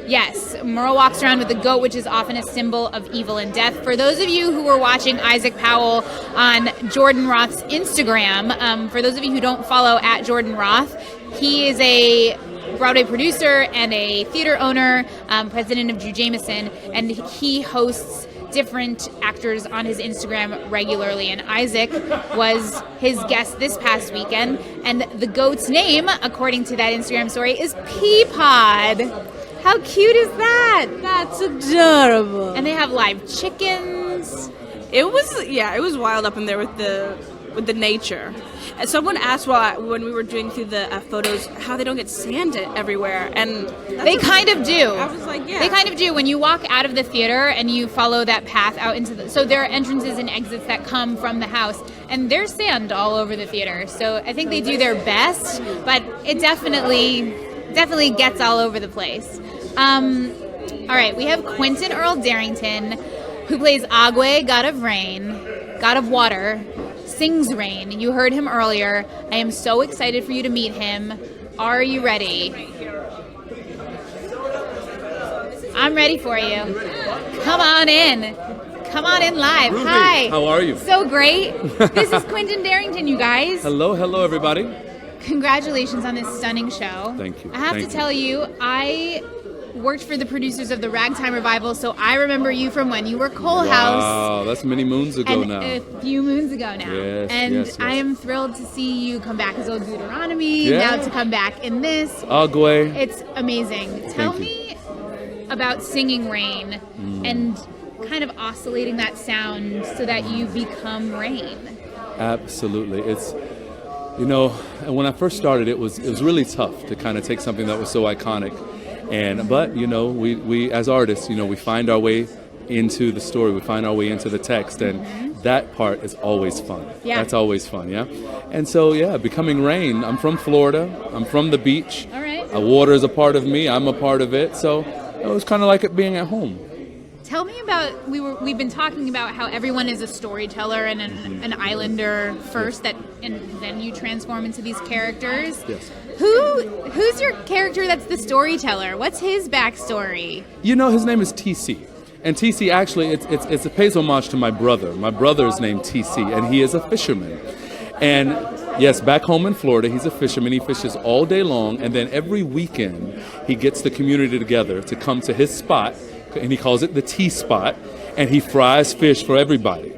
Yes, Merle walks around with a goat, which is often a symbol of evil and death. For those of you who were watching Isaac Powell on Jordan Roth's Instagram, for those of you who don't follow at Jordan Roth, he is a Broadway producer and a theater owner, president of Drew Jameson, and he hosts different actors on his Instagram regularly, and Isaac was his guest this past weekend, and the goat's name, according to that Instagram story, is Peapod. How cute is that? That's adorable. And they have live chickens. It was wild up in there with the nature. And someone asked when we were doing through the photos how they don't get sand everywhere, and they kind of do. I was like, yeah, they kind of do. When you walk out of the theater and you follow that path out into so there are entrances and exits that come from the house, and there's sand all over the theater. So I think they do their best, but it definitely gets all over the place. All right, we have Quentin Earl Darrington, who plays Agwe, god of rain, god of water, sings rain. You heard him earlier. I am so excited for you to meet him. Are you ready? I'm ready for you. Come on in. Come on in live. Ruby, hi. how are you? So great. This is Quentin Darrington, you guys. Hello, everybody. Congratulations on this stunning show. Thank you. I have to tell you, I worked for the producers of the Ragtime Revival, so I remember you from when you were Coal House. Wow, that's many moons ago and now. A few moons ago now. Yes, and yes. I am thrilled to see you come back as Old Deuteronomy, now to come back in this. Agwe. It's amazing. Tell me about singing rain and kind of oscillating that sound so that you become rain. Absolutely. It's, you know, when I first started, it was really tough to kind of take something that was so iconic. But you know, we as artists, you know, we find our way into the story, we find our way into the text, and that part is always fun. Yeah. That's always fun, yeah? And so, yeah, becoming rain. I'm from Florida. I'm from the beach. All right. Water is a part of me. I'm a part of it. So it was kind of like it being at home. Tell me about, we've been talking about how everyone is a storyteller and an islander first, and then you transform into these characters. Yes. Who's your character that's the storyteller? What's his backstory? You know, his name is TC. And TC, actually, it pays homage to my brother. My brother is named TC, and he is a fisherman. And yes, back home in Florida, he's a fisherman. He fishes all day long, and then every weekend, he gets the community together to come to his spot, and he calls it the T-Spot, and he fries fish for everybody.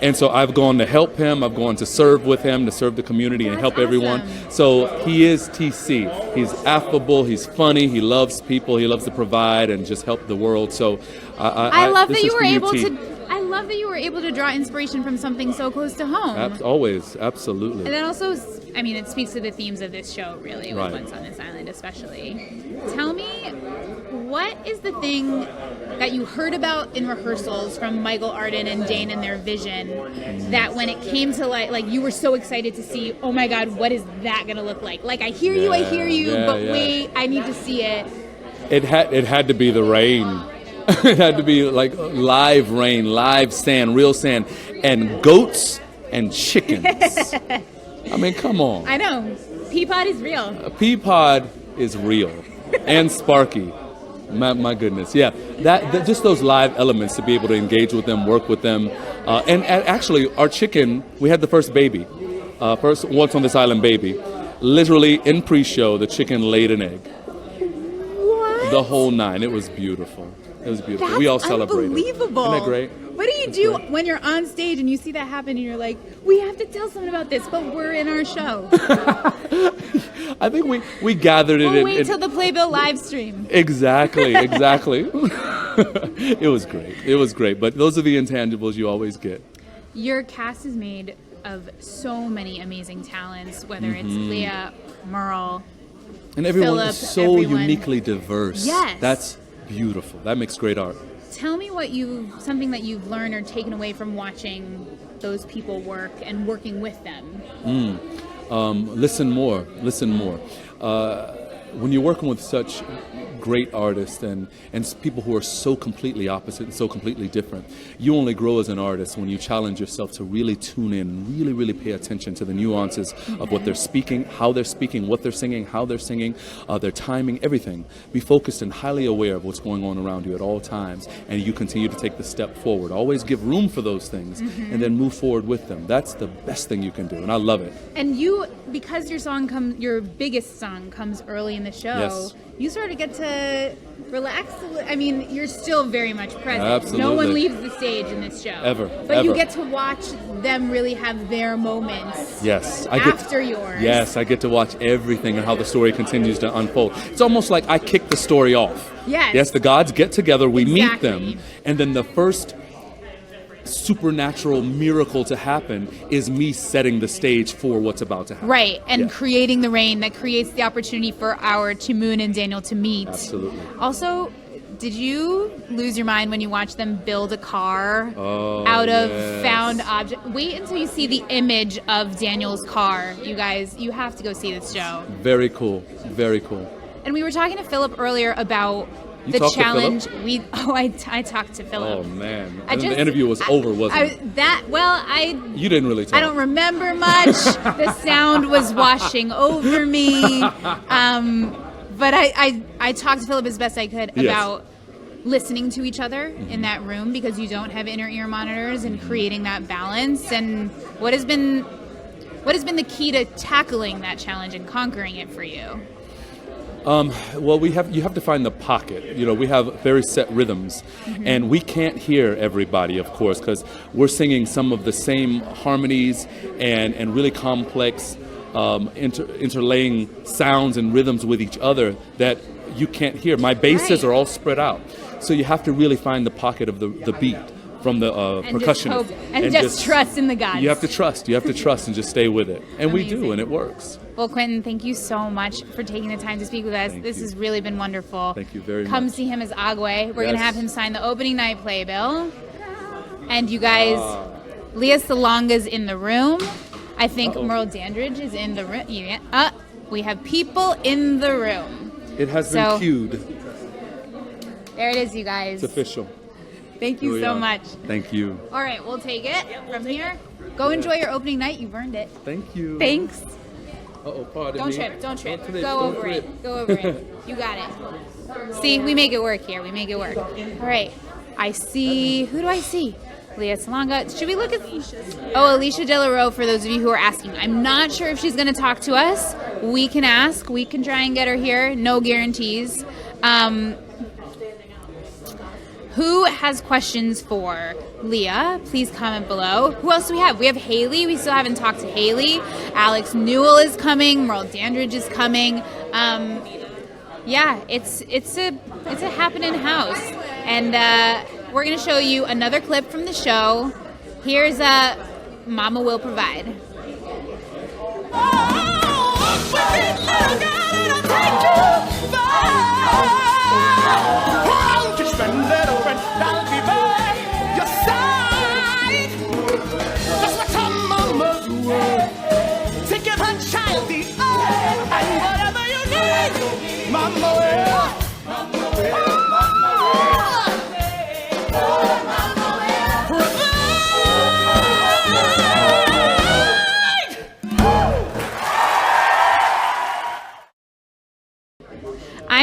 And so I've gone to help him, I've gone to serve with him, to serve the community and help everyone. So he is TC. He's affable, he's funny, he loves people, he loves to provide and just help the world. So I love that you were able to. I love that you were able to draw inspiration from something so close to home. Always, absolutely. And then also, I mean, it speaks to the themes of this show, really, right. Once on This Island especially. Tell me, what is the thing that you heard about in rehearsals from Michael, Arden, and Dane and their vision that when it came to like you were so excited to see, oh my God, what is that going to look like? Like, I hear you, but wait, I need to see it. It had to be the rain. It had to be like live rain, live sand, real sand, and goats and chickens. I mean, come on. I know. Peapod is real. Peapod is real. And Sparky. My goodness. Yeah. That just those live elements to be able to engage with them, work with them. And actually, our chicken, we had the first baby. First Once on This Island baby. Literally, in pre-show, the chicken laid an egg. What? The whole 9. It was beautiful. It was beautiful. That's we all celebrated. Unbelievable. Isn't that great? What do you do when you're on stage and you see that happen and you're like, we have to tell someone about this, but we're in our show? I think we gathered it. We'll wait till the Playbill live stream. Exactly. It was great. It was great. But those are the intangibles you always get. Your cast is made of so many amazing talents, whether it's Leah, Merle, and everyone Philip, is so uniquely diverse. Yes. That's beautiful. That makes great art. Tell me something that you've learned or taken away from watching those people work and working with them. Listen more. When you're working with such great artists and people who are so completely opposite and so completely different, you only grow as an artist when you challenge yourself to really tune in, really pay attention to the nuances of what they're speaking, how they're speaking, what they're singing, how they're singing, their timing, everything. Be focused and highly aware of what's going on around you at all times, and you continue to take the step forward. Always give room for those things and then move forward with them. That's the best thing you can do, and I love it. And you, because your biggest song comes early in the show, Yes. you sort of get to relax a little. I mean, you're still very much present. Absolutely. No one leaves the stage in this show. But you get to watch them really have their moments. Yes, After yours. Yes, I get to watch everything and how the story continues to unfold. It's almost like I kick the story off. Yes. Yes, the gods get together, we meet Exactly. them, and then the first supernatural miracle to happen is me setting the stage for what's about to happen. Right, and Yeah. creating the rain that creates the opportunity for our Chimoon and Daniel to meet. Absolutely. Also, did you lose your mind when you watched them build a car out of found object? Wait until you see the image of Daniel's car. You guys, you have to go see this show. Very cool. Very cool. And we were talking to Philip earlier about You the talked to challenge. Philip? I talked to Philip. Oh man. I And just- the interview was over, wasn't it? You didn't really talk. I don't remember much. The sound was washing over me. But I talked to Philip as best I could Yes. about listening to each other in that room because you don't have inner ear monitors and creating that balance. And what has been the key to tackling that challenge and conquering it for you? Well, you have to find the pocket. You know, we have very set rhythms, and we can't hear everybody, of course, because we're singing some of the same harmonies and really complex interlaying sounds and rhythms with each other that you can't hear. My basses are all spread out, so you have to really find the pocket of the beat from the percussion. And just trust in the gods. You have to trust. You have to trust and just stay with it, and we do, and it works. Well, Quentin, thank you so much for taking the time to speak with us. This has really been wonderful. Thank you very much. Come see him as Agwe. We're going to have him sign the opening night playbill. And you guys, Leah Salonga's in the room. I think Merle Dandridge is in the room. Yeah. We have people in the room. It has been cued. There it is, you guys. It's official. Thank you so much. Thank you. All right, we'll take it from here. Go enjoy your opening night. You've earned it. Thank you. Thanks. Pardon Don't me. trip. Don't trip. Don't trip, Go don't over trip. it. Go over it. You got it. See, we make it work here. We make it work. All right. I see. Who do I see? Leah Salonga. Should we look at? Alicia Delaroe. For those of you who are asking, I'm not sure if she's going to talk to us. We can ask. We can try and get her here. No guarantees. Who has questions for Leah? Please comment below. Who else do we have? We have Haley. We still haven't talked to Haley. Alex Newell is coming. Merle Dandridge is coming. Yeah, it's a happening house, and we're gonna show you another clip from the show. Here's Mama Will Provide.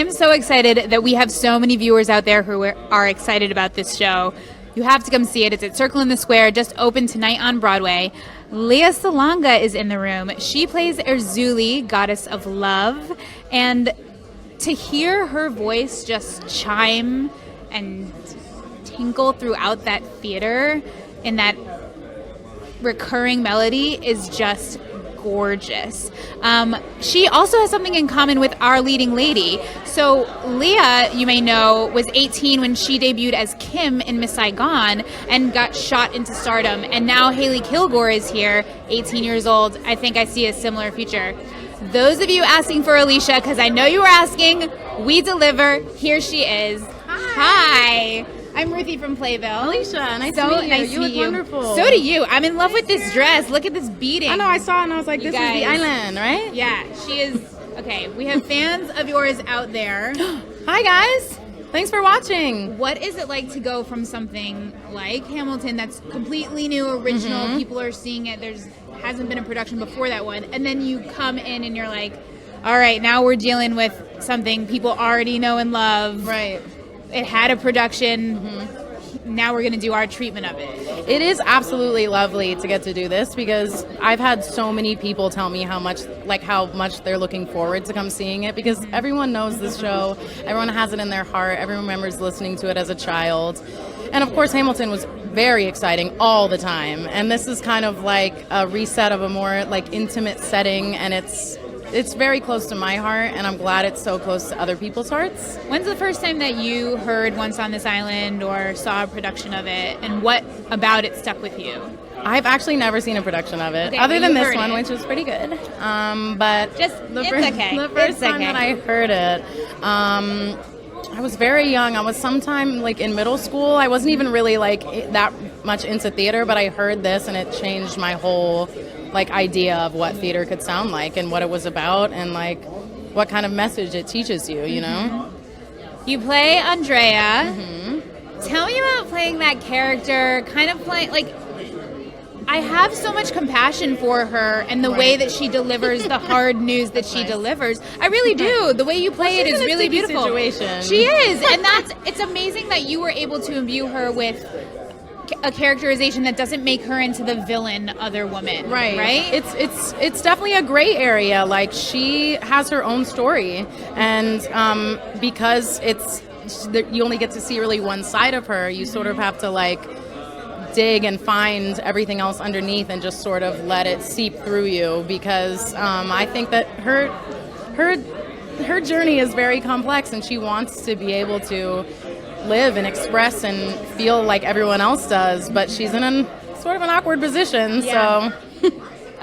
I'm so excited that we have so many viewers out there who are excited about this show. You have to come see it. It's at Circle in the Square, just opened tonight on Broadway. Leah Salonga is in the room. She plays Erzulie, goddess of love. And to hear her voice just chime and tinkle throughout that theater in that recurring melody is just gorgeous. She also has something in common with our leading lady. So Leah, you may know, was 18 when she debuted as Kim in Miss Saigon and got shot into stardom. And now Haley Kilgore is here, 18 years old. I think I see a similar future. Those of you asking for Alicia, because I know you were asking, we deliver. Here she is. Hi. I'm Ruthie from Playbill. Alicia, nice to meet you. Nice You to look meet you. wonderful. So do you. I'm in love with this dress. Look at this beading. I know, I saw it and I was like, You this is the guys. island, right? Yeah, she is. Okay, we have fans of yours out there. Hi, guys. Thanks for watching. What is it like to go from something like Hamilton that's completely new, original, Mhm. people are seeing it, there's hasn't been a production before that one, and then you come in and you're like, all right, now we're dealing with something people already know and love. Right. It had a production. Now we're going to do our treatment of it. It is absolutely lovely to get to do this because I've had so many people tell me how much they're looking forward to come seeing it because everyone knows this show. Everyone has it in their heart. Everyone remembers listening to it as a child. And of course, Hamilton was very exciting all the time. And this is kind of like a reset of a more like intimate setting, and it's very close to my heart, and I'm glad it's so close to other people's hearts. When's the first time that you heard Once on This Island or saw a production of it, and what about it stuck with you? I've actually never seen a production of it, Okay, other but than you this heard one, it. which was pretty good. But Just, it's okay. The first It's time okay. that I heard it, I was very young. I was sometime like in middle school. I wasn't even really like that much into theater, but I heard this and it changed my whole like idea of what theater could sound like and what it was about and like what kind of message it teaches you, you know? You play Andrea. Tell me about playing that character, kind of playing, like, I have so much compassion for her and the way that she delivers the hard news that she delivers. I really do. The way you play it is really beautiful. Situation. She is. And it's amazing that you were able to imbue her with a characterization that doesn't make her into the villain other woman. Right? It's definitely a gray area. Like she has her own story, and because you only get to see really one side of her, you sort of have to like dig and find everything else underneath and just sort of let it seep through you, because I think that her journey is very complex, and she wants to be able to live and express and feel like everyone else does, but she's in sort of an awkward position. Yeah. So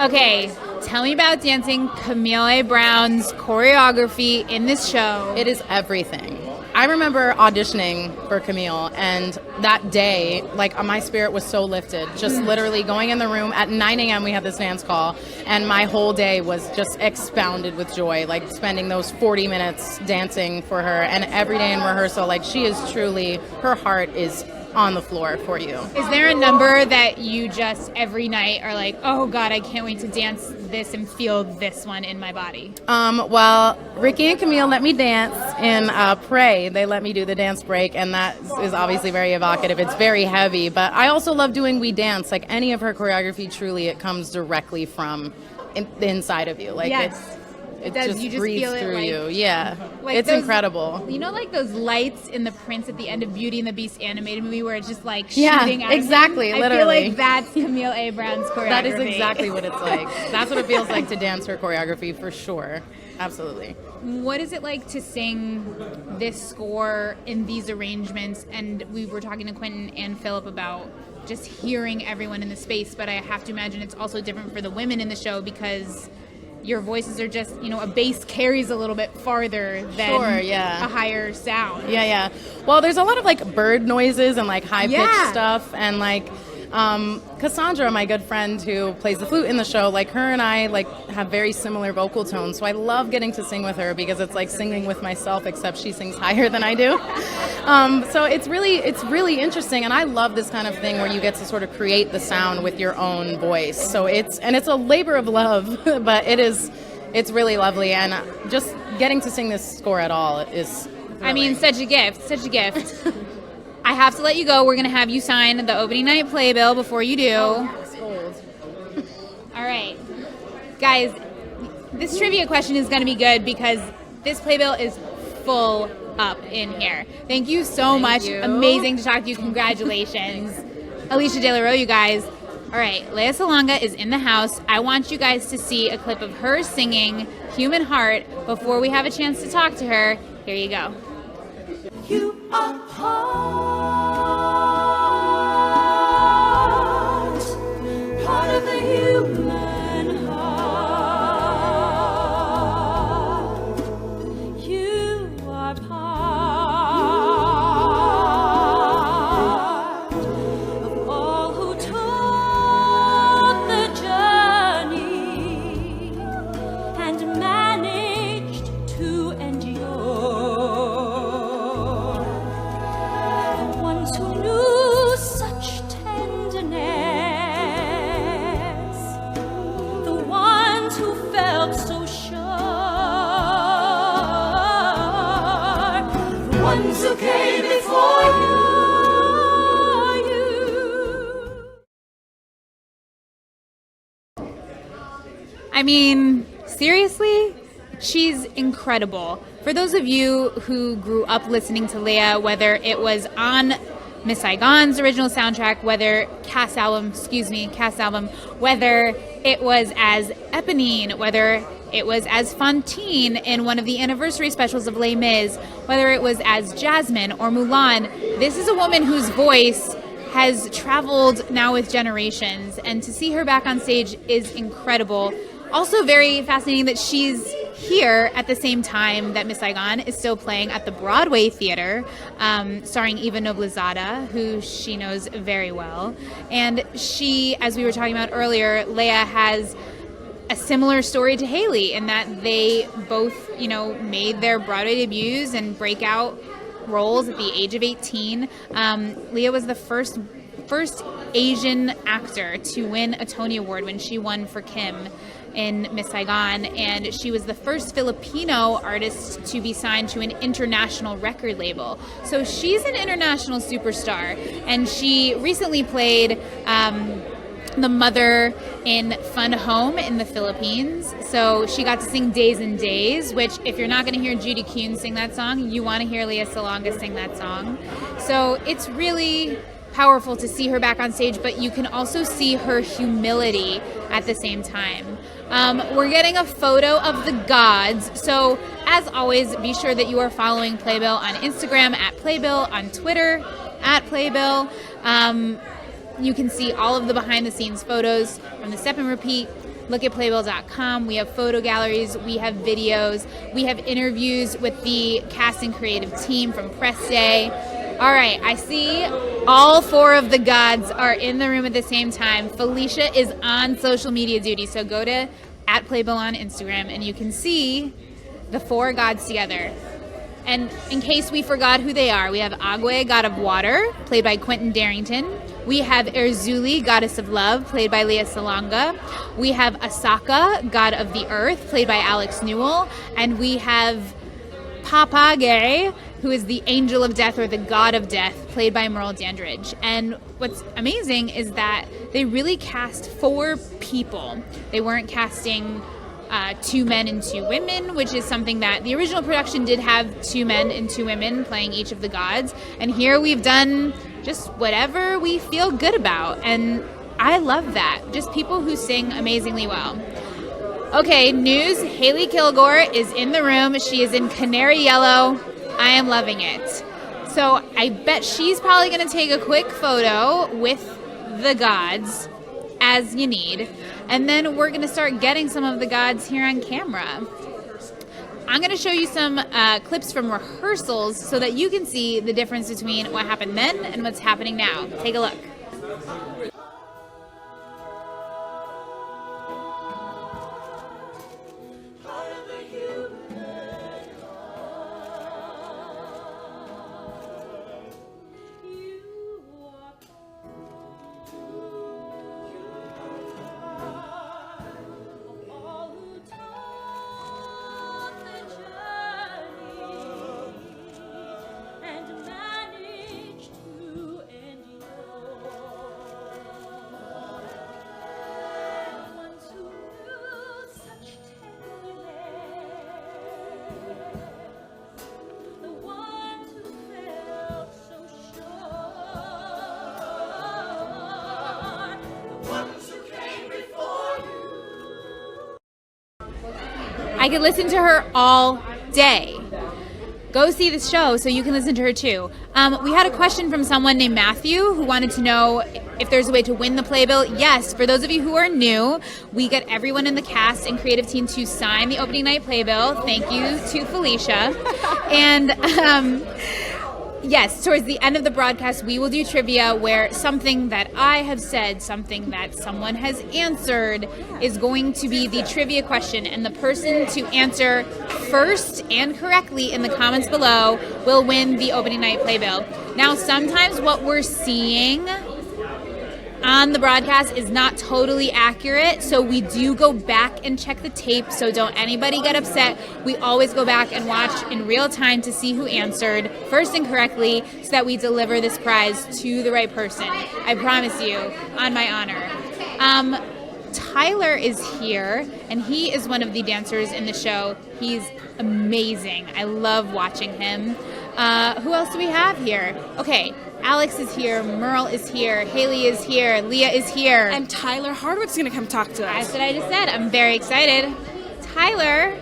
okay, tell me about dancing Camille A. Brown's choreography in this show. It is everything. I remember auditioning for Camille, and that day, like my spirit was so lifted. Just literally going in the room at 9 a.m. we had this dance call, and my whole day was just expounded with joy. Like spending those 40 minutes dancing for her, and every day in rehearsal, like she is truly, her heart is on the floor for you. Is there a number that you just every night are like, oh God, I can't wait to dance this and feel this one in my body? Well, Ricky and Camille let me dance in Pray. They let me do the dance break, and that is obviously very evocative. It's very heavy, but I also love doing We Dance. Like any of her choreography, truly, it comes directly from the inside of you. Like Yes. it Does, just you just breathes feel it through like, you. Yeah, like it's those- incredible. You know, like those lights in the Prince at the end of Beauty and the Beast animated movie where it's just like Yeah, shooting out of exactly, him? I literally. feel like that's Camille A. Brown's choreography. That is exactly what it's like. That's what it feels like to dance her choreography, for sure. Absolutely. What is it like to sing this score in these arrangements? And we were talking to Quentin and Philip about just hearing everyone in the space, but I have to imagine it's also different for the women in the show because your voices are just, you know, a bass carries a little bit farther than a higher sound. Yeah. Well, there's a lot of like bird noises and like high pitched Yeah. stuff, and like Cassandra, my good friend who plays the flute in the show, like her and I like have very similar vocal tones, so I love getting to sing with her because it's like singing with myself, except she sings higher than I do. So it's really interesting, and I love this kind of thing where you get to sort of create the sound with your own voice. So it's a labor of love, but it's really lovely, and just getting to sing this score at all is thrilling. I mean, such a gift, such a gift. I have to let you go. We're going to have you sign the opening night playbill before you do. Yes, gold. All right. Guys, this trivia question is going to be good because this playbill is full up in here. Thank you so much. You. Amazing to talk to you. Congratulations. Alicia De La Roe, you guys. All right, Lea Salonga is in the house. I want you guys to see a clip of her singing Human Heart before we have a chance to talk to her. Here you go. You are part of the human heart. You are part of all who took the journey and managed to endure. The ones who knew such tenderness, the ones who felt so sure, the ones who came before you. I mean, seriously, she's incredible. For those of you who grew up listening to Lea, whether it was on Miss Saigon's original soundtrack, whether cast album, whether it was as Eponine, whether it was as Fantine in one of the anniversary specials of Les Mis, whether it was as Jasmine or Mulan, this is a woman whose voice has traveled now with generations, and to see her back on stage is incredible. Also very fascinating that she's here at the same time that Miss Saigon is still playing at the Broadway Theater, starring Eva Noblezada, who she knows very well. And she, as we were talking about earlier, Lea has a similar story to Haley in that they both, made their Broadway debuts and breakout roles at the age of 18. Lea was the first Asian actor to win a Tony Award when she won for Kim in Miss Saigon, and she was the first Filipino artist to be signed to an international record label. So she's an international superstar, and she recently played the mother in Fun Home in the Philippines. So she got to sing Days and Days, which if you're not going to hear Judy Kuhn sing that song, you want to hear Lea Salonga sing that song. So it's really powerful to see her back on stage, but you can also see her humility at the same time. We're getting a photo of the gods. So as always, be sure that you are following Playbill on Instagram at Playbill, on Twitter at Playbill. You can see all of the behind the scenes photos from the Step and Repeat. Look at playbill.com. We have photo galleries, we have videos, we have interviews with the cast and creative team from Press Day. All right, I see all four of the gods are in the room at the same time. Felicia is on social media duty, so go to @Playbill on Instagram and you can see the four gods together. And in case we forgot who they are, we have Agwe, god of water, played by Quentin Darrington. We have Erzuli, goddess of love, played by Lea Salonga. We have Asaka, god of the earth, played by Alex Newell. And we have Papage, who is the angel of death or the god of death, played by Merle Dandridge. And what's amazing is that they really cast four people. They weren't casting 2 men and 2 women, which is something that the original production did have 2 men and 2 women playing each of the gods. And here we've done just whatever we feel good about. And I love that. Just people who sing amazingly well. Okay, news. Haley Kilgore is in the room. She is in canary yellow. I am loving it. So I bet she's probably going to take a quick photo with the gods, as you need. And then we're going to start getting some of the gods here on camera. I'm going to show you some clips from rehearsals so that you can see the difference between what happened then and what's happening now. Take a look. I could listen to her all day. Go see this show so you can listen to her too. We had a question from someone named Matthew who wanted to know if there's a way to win the Playbill. Yes, for those of you who are new, we get everyone in the cast and creative team to sign the opening night Playbill. Thank you to Felicia. And yes, towards the end of the broadcast, we will do trivia where something that I have said, something that someone has answered, is going to be the trivia question. And the person to answer first and correctly in the comments below will win the opening night Playbill. Now, sometimes what we're seeing on the broadcast is not totally accurate, so we do go back and check the tape, so don't anybody get upset. We always go back and watch in real time to see who answered first and correctly so that we deliver this prize to the right person. I promise you, on my honor. Tyler is here, and he is one of the dancers in the show. He's amazing. I love watching him. Who else do we have here? Okay, Alex is here, Merle is here, Haley is here, Leah is here. And Tyler Hardwick's going to come talk to us. That's what I just said. I'm very excited. Tyler,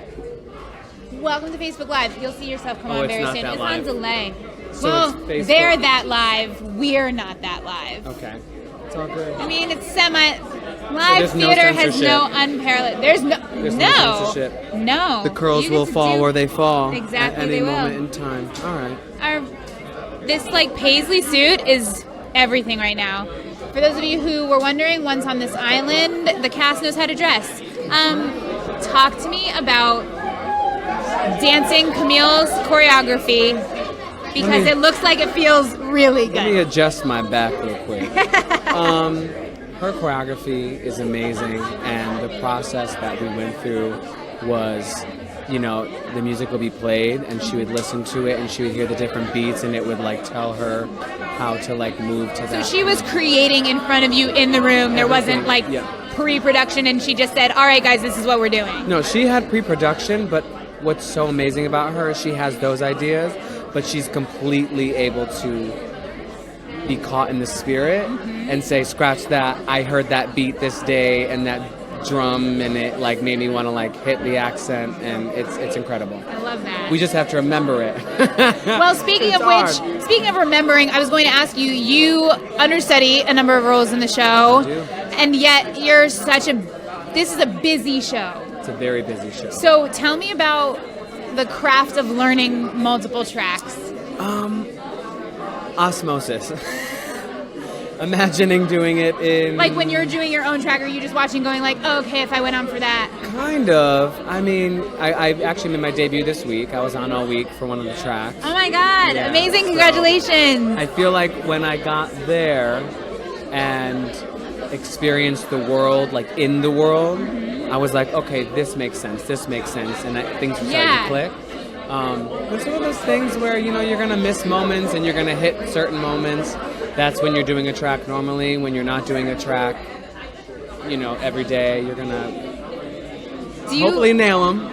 welcome to Facebook Live. You'll see yourself come on very soon. It's on delay. So well, it's they're that live. We're not that live. Okay. It's all good. I mean, it's live theater has no unparalleled. There's no censorship. No. The curls will fall where they fall. Exactly, at any they will. moment in time. All right. This paisley suit is everything right now. For those of you who were wondering, once on this island, the cast knows how to dress. Talk to me about dancing Camille's choreography, because it looks like it feels really good. Let me adjust my back real quick. Her choreography is amazing, and the process that we went through was, the music would be played, and she would listen to it, and she would hear the different beats, and it would tell her how to move to that. So she was creating in front of you in the room. There wasn't pre-production, and she just said, "All right, guys, this is what we're doing." No, she had pre-production, but what's so amazing about her is she has those ideas, but she's completely able to be caught in the spirit and say, scratch that, I heard that beat this day and that drum, and it made me want to hit the accent, and it's incredible. I love that. We just have to remember it. Well, speaking of remembering, I was going to ask you, you understudy a number of roles in the show, and yet this is a busy show. It's a very busy show. So tell me about the craft of learning multiple tracks. Osmosis. Imagining doing it in... when you're doing your own track, are you just watching going oh, okay, if I went on for that? Kind of. I mean, I actually made my debut this week. I was on all week for one of the tracks. Oh my God, yeah, amazing, congratulations. I feel like when I got there and experienced the world, in the world, I was like, okay, this makes sense, and things were starting to click. It's one of those things where, you're going to miss moments and you're going to hit certain moments. That's when you're doing a track normally. When you're not doing a track, every day, you're going to hopefully nail them.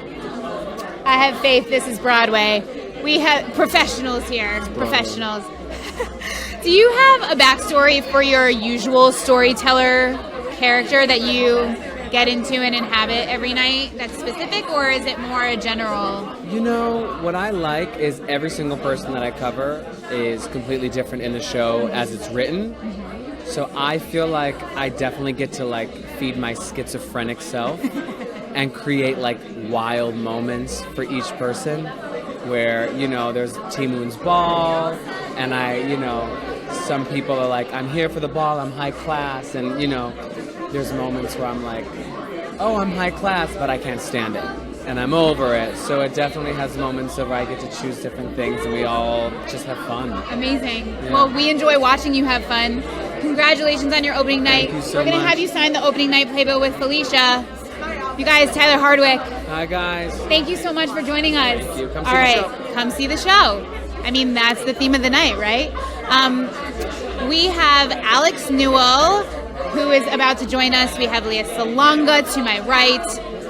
I have faith. This is Broadway. We have professionals here. Professionals. Do you have a backstory for your usual storyteller character that you get into and inhabit every night that's specific, or is it more a general? What I like is every single person that I cover is completely different in the show as it's written. So I feel like I definitely get to feed my schizophrenic self and create wild moments for each person where, there's T Moon's ball, and some people are I'm here for the ball, I'm high class, and there's moments where I'm oh, I'm high class, but I can't stand it, and I'm over it. So it definitely has moments of I get to choose different things, and we all just have fun. Amazing. Yeah. Well, we enjoy watching you have fun. Congratulations on your opening night. Thank you so We're going to much. have you sign the opening night Playbill with Felicia. You guys, Tyler Hardwick. Hi, guys. Thank you so much for joining us. Thank you. Come All see right, the show. come see the show. I mean, that's the theme of the night, right? We have Alex Newell, who is about to join us. We have Leah Salonga to my right.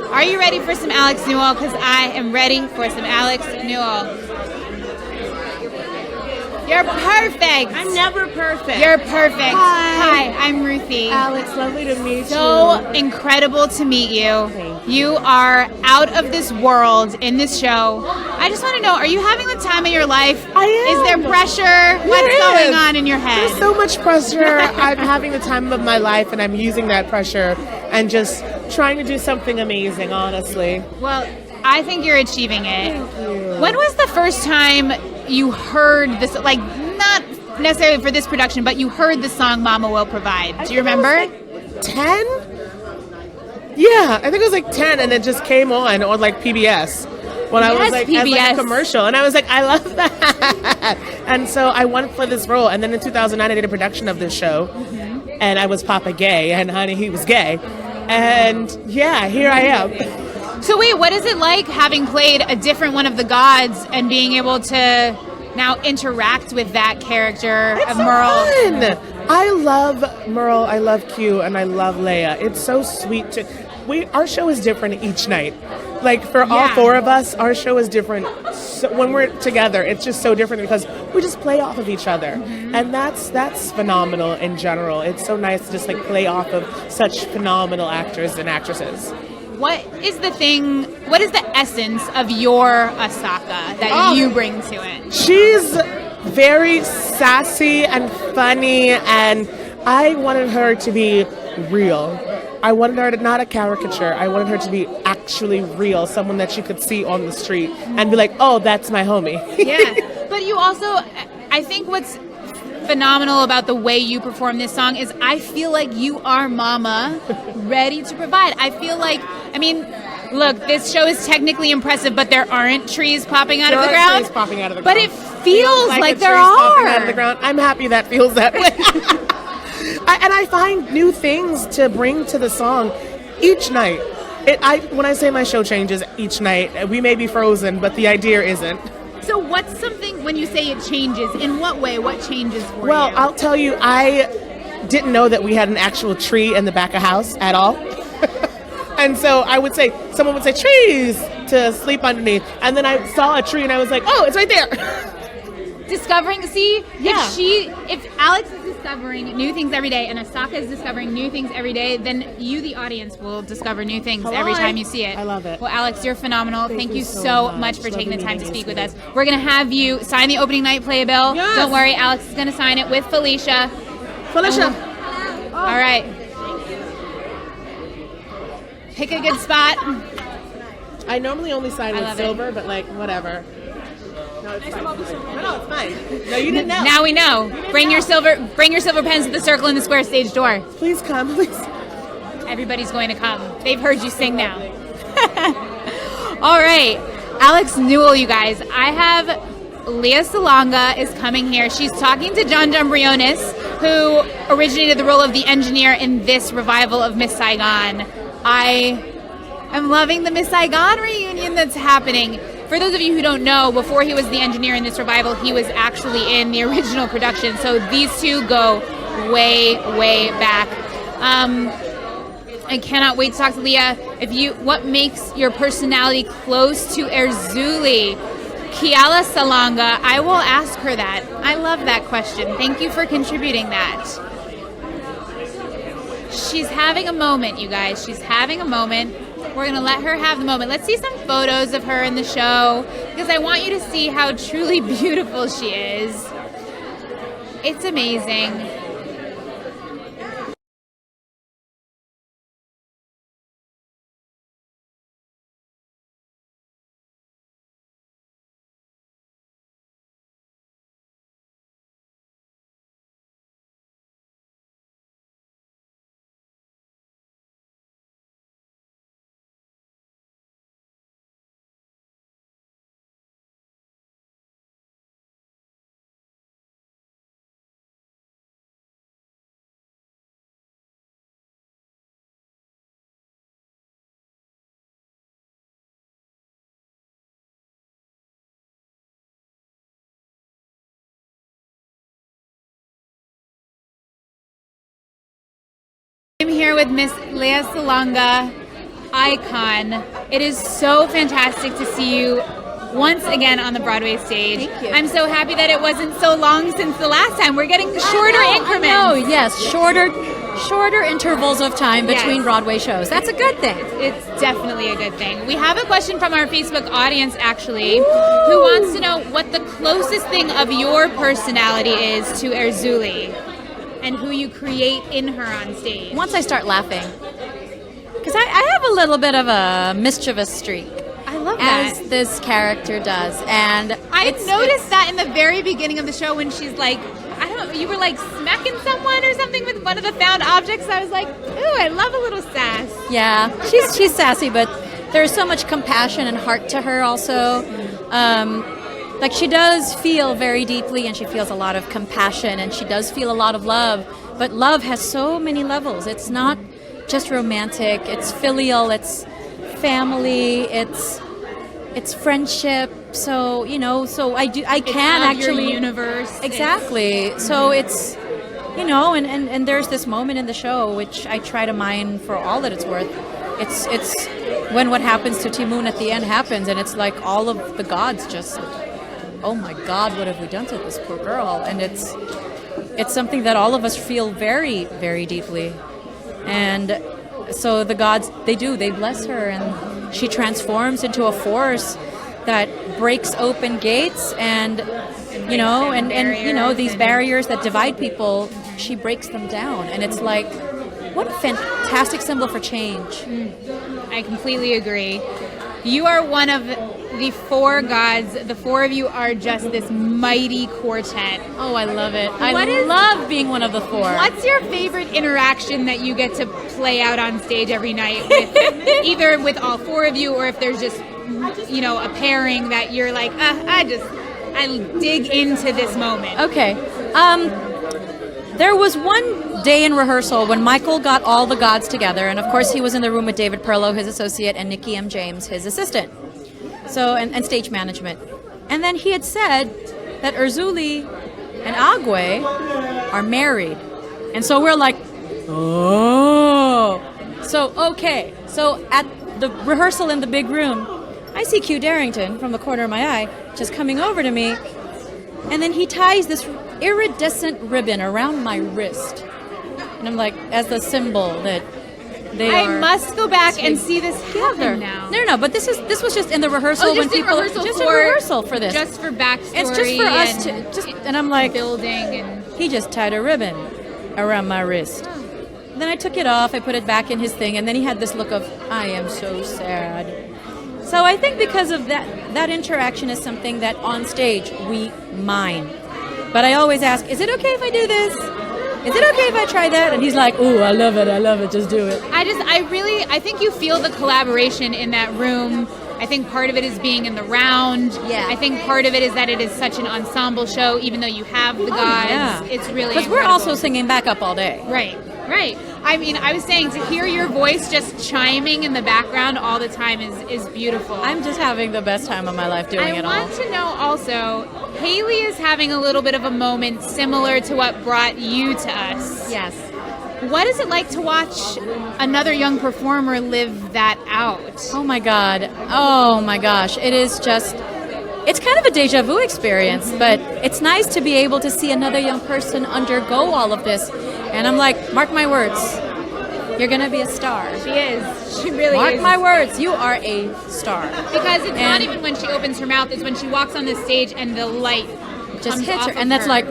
Are you ready for some Alex Newell? Because I am ready for some Alex Newell. You're perfect. I'm never perfect. You're perfect. Hi. I'm Ruthie. Alex, lovely to meet you. So incredible to meet you. You are out of this world in this show. I just want to know, are you having the time of your life? I am. Is there pressure? What's going on in your head? There's so much pressure. I'm having the time of my life, and I'm using that pressure and just trying to do something amazing, honestly. Well, I think you're achieving it. Thank you. When was the first time you heard this, like, not necessarily for this production, but you heard the song Mama Will Provide? Do you remember? 10? Yeah, I think it was like 10, and it just came on like PBS. When I was like, as like a commercial, and I was like, I love that. And so I went for this role, and then in 2009 I did a production of this show, and I was Papa Gay, and honey, he was gay. And yeah, here I am. So wait, what is it like having played a different one of the gods and being able to now interact with that character of Merle? Fun. I love Merle, I love Q, and I love Leia. It's so sweet to... Our show is different each night. Like, for all four of us, our show is different. So when we're together, it's just so different because we just play off of each other. And that's phenomenal in general. It's so nice to just, like, play off of such phenomenal actors and actresses. What is the essence of your Asaka that you bring to it? She's very sassy and funny, and I wanted her to be real. I wanted her to, not a caricature, I wanted her to be actually real, someone that you could see on the street and be like, oh, that's my homie. Yeah, but you also, I think what's phenomenal about the way you perform this song is I feel like you are Mama, ready to provide. I feel like, I mean, look, this show is technically impressive, but there aren't trees popping out of the ground. Trees popping out of the but ground. it feels like there popping out of are. the ground. I'm happy that feels that way. And I find new things to bring to the song each night. When I say my show changes each night, we may be frozen, but the idea isn't. So what's something, when you say it changes, in what way? What changes for you? Well, I'll tell you, I didn't know that we had an actual tree in the back of house at all. And so someone would say, trees, to sleep underneath. And then I saw a tree and I was like, oh, it's right there. Discovering, see, yeah. if Alex is discovering new things every day and Asaka is discovering new things every day, then you, the audience, will discover new things every time you see it. I love it. Well, Alex, you're phenomenal. Thank you so much for taking the time to speak with us. We're going to have you sign the opening night playbill. Yes. Don't worry, Alex is going to sign it with Felicia. Felicia. All right. Pick a good spot. I normally only sign I with love silver, but like, whatever. No, it's fine. No, it's fine. No, you didn't know. Now we know. Bring your silver pens to the Circle in the Square stage door. Please come, please. Everybody's going to come. They've heard you sing now. All right. Alex Newell, you guys. I have Leah Salonga is coming here. She's talking to John Dumbrionis, who originated the role of the engineer in this revival of Miss Saigon. I am loving the Miss Saigon reunion that's happening. For those of you who don't know, before he was the engineer in this revival, he was actually in the original production. So these two go way, way back. I cannot wait to talk to Leah. What makes your personality close to Erzuli? Kiala Salonga, I will ask her that. I love that question. Thank you for contributing that. She's having a moment, you guys. She's having a moment. We're going to let her have the moment. Let's see some photos of her in the show because I want you to see how truly beautiful she is. It's amazing. I'm here with Miss Leah Salonga, icon. It is so fantastic to see you once again on the Broadway stage. Thank you. I'm so happy that it wasn't so long since the last time. We're getting shorter increments. Oh, yes, shorter intervals of time between Yes. Broadway shows. That's a good thing. It's definitely a good thing. We have a question from our Facebook audience, actually, who wants to know what the closest thing of your personality is to Erzulie and who you create in her on stage. Once I start laughing. Because I have a little bit of a mischievous streak. I love that. As this character does. And I noticed that in the very beginning of the show when she's like, I don't know, you were like smacking someone or something with one of the found objects. I was like, ooh, I love a little sass. Yeah, she's sassy, but there's so much compassion and heart to her also. Like she does feel very deeply and she feels a lot of compassion and she does feel a lot of love. But love has so many levels. It's not just romantic, it's filial, it's family, it's friendship. So, I can actually your universe. Exactly. So it's and there's this moment in the show which I try to mine for all that it's worth. It's when what happens to Timoon at the end happens and it's like all of the gods just, oh my God, what have we done to this poor girl? And it's something that all of us feel very, very deeply. And so the gods, they bless her and she transforms into a force that breaks open gates and these barriers that divide people, she breaks them down. And it's like, what a fantastic symbol for change. I completely agree. You are one of the four gods. The four of you are just this mighty quartet. Oh, I love it. I love being one of the four. What's your favorite interaction that you get to play out on stage every night with either with all four of you or if there's just a pairing that you're like, I dig into this moment. Okay. There was one day in rehearsal when Michael got all the gods together, and of course he was in the room with David Perlow, his associate, and Nikki M. James, his assistant. So, and stage management. And then he had said that Erzulie and Agwe are married. And so we're like, oh. So, okay. So at the rehearsal in the big room, I see Q Darrington from the corner of my eye just coming over to me. And then he ties this iridescent ribbon around my wrist. And I'm like, as the symbol that they are. I must go back and see this happen now. No, but this was just in the rehearsal just when in people rehearsal for this. Just for backstory. It's just for us to and I'm like building and he just tied a ribbon around my wrist. Then I took it off, I put it back in his thing, and then he had this look of, I am so sad. So I think because of that interaction is something that on stage we mine. But I always ask, is it okay if I do this? Is it okay if I try that? And he's like, ooh, I love it, just do it. I think you feel the collaboration in that room. I think part of it is being in the round. Yeah. I think part of it is that it is such an ensemble show, even though you have the gods. Yeah. It's really because we're also singing backup all day. Right. I mean, I was saying to hear your voice just chiming in the background all the time is beautiful. I'm just having the best time of my life doing it all. I want to know also, Haley is having a little bit of a moment similar to what brought you to us. Yes. What is it like to watch another young performer live that out? Oh my God. Oh my gosh. It is just, it's kind of a deja vu experience, but it's nice to be able to see another young person undergo all of this. And I'm like, mark my words, you're going to be a star. She is. She really is. Mark my words, you are a star. Because it's not even when she opens her mouth, it's when she walks on the stage and the light just hits her. And that's like,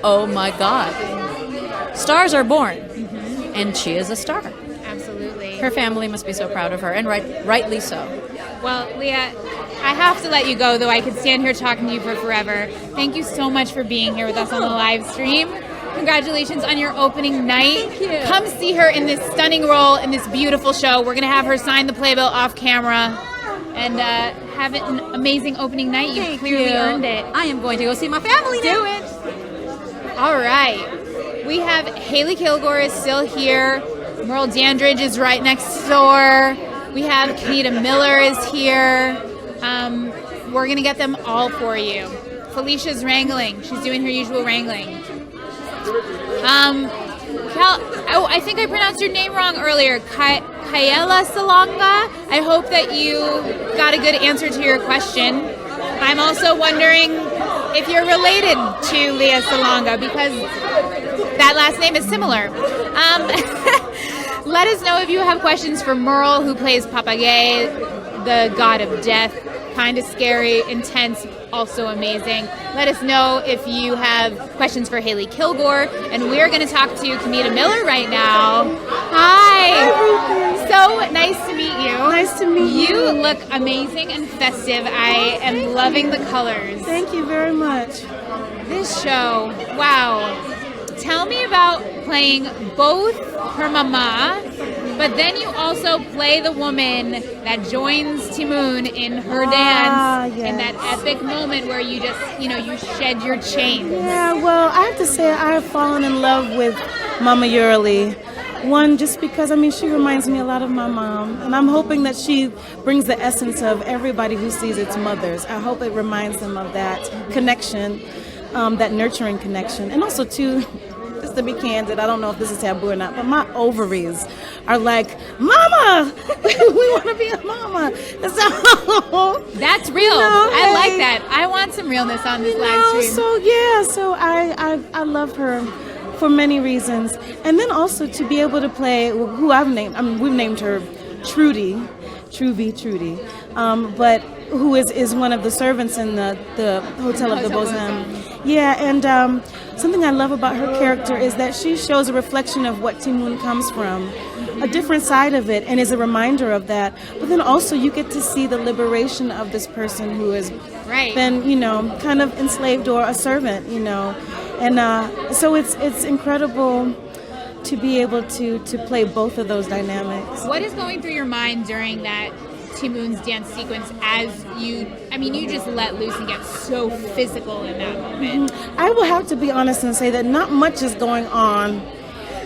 oh my God. Stars are born. And she is a star. Absolutely. Her family must be so proud of her, and rightly so. Well, Leah, I have to let you go, though I could stand here talking to you for forever. Thank you so much for being here with us on the live stream. Congratulations on your opening night. Thank you. Come see her in this stunning role in this beautiful show. We're going to have her sign the playbill off camera and have an amazing opening night. You've clearly earned it. I am going to go see my family now. Do it. All right. We have Haley Kilgore is still here. Merle Dandridge is right next door. We have Kenita Miller is here. We're going to get them all for you. Felicia's wrangling. She's doing her usual wrangling. I think I pronounced your name wrong earlier. Kaela Salonga. I hope that you got a good answer to your question. I'm also wondering if you're related to Leah Salonga because that last name is similar. Let us know if you have questions for Merle, who plays Papagay, the god of death. Kind of scary, intense, also amazing. Let us know if you have questions for Haley Kilgore. And we're going to talk to Kenita Miller right now. Hi. So nice to meet you. Nice to meet you. You look amazing and festive. I am loving the colors. Thank you very much. This show, wow. Tell me about playing both her mama, but then you also play the woman that joins Timoon in her dance in that epic moment where you just, you shed your chains. Yeah, well, I have to say I have fallen in love with Mama Yurley. One, just because, she reminds me a lot of my mom, and I'm hoping that she brings the essence of everybody who sees its mothers. I hope it reminds them of that connection, that nurturing connection, and also, too, just to be candid, I don't know if this is taboo or not, but my ovaries are like, Mama! We want to be a mama. That's real. I like that. I want some realness on this live stream. So I love her for many reasons. And then also to be able to play who I've named, we've named her Trudy, but who is one of the servants in the Hotel of the Beaux-Arts. Yeah, and something I love about her character is that she shows a reflection of what Timoon comes from, a different side of it, and is a reminder of that. But then also you get to see the liberation of this person who has been, kind of enslaved or a servant, And so it's incredible to be able to play both of those dynamics. What is going through your mind during that Timoon's dance sequence as you just let loose and get so physical in that moment? I will have to be honest and say that not much is going on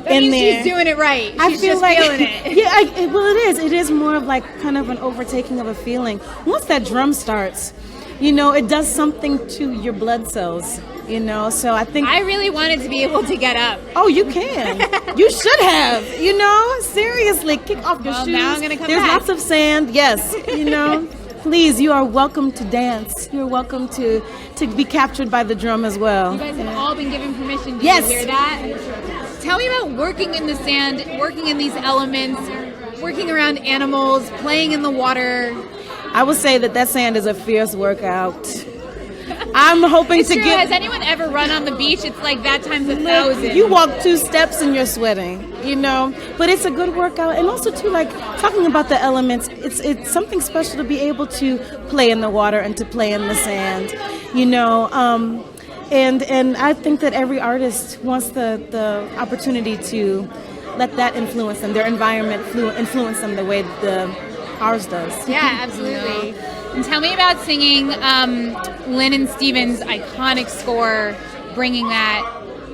in there. She's doing it right. I feel just like, feeling it. Yeah, it is. It is more of like kind of an overtaking of a feeling. Once that drum starts, it does something to your blood cells. So I think I really wanted to be able to get up. Oh, you can. You should have. Seriously, kick off your shoes. Now I'm gonna come There's back. lots of sand. Yes, Please, you are welcome to dance. You're welcome to be captured by the drum as well. You guys have all been given permission. Do Yes. you hear that? Tell me about working in the sand, working in these elements, working around animals, playing in the water. I would say that sand is a fierce workout. I'm hoping It's to true. get. Has anyone ever run on the beach? It's like that times 1,000. You walk 2 steps and you're sweating, But it's a good workout, and also too, like talking about the elements. It's something special to be able to play in the water and to play in the sand, And I think that every artist wants the opportunity to let that influence them, their environment influence them the way ours does. Yeah, absolutely. And tell me about singing Lynn and Stevens' iconic score, bringing that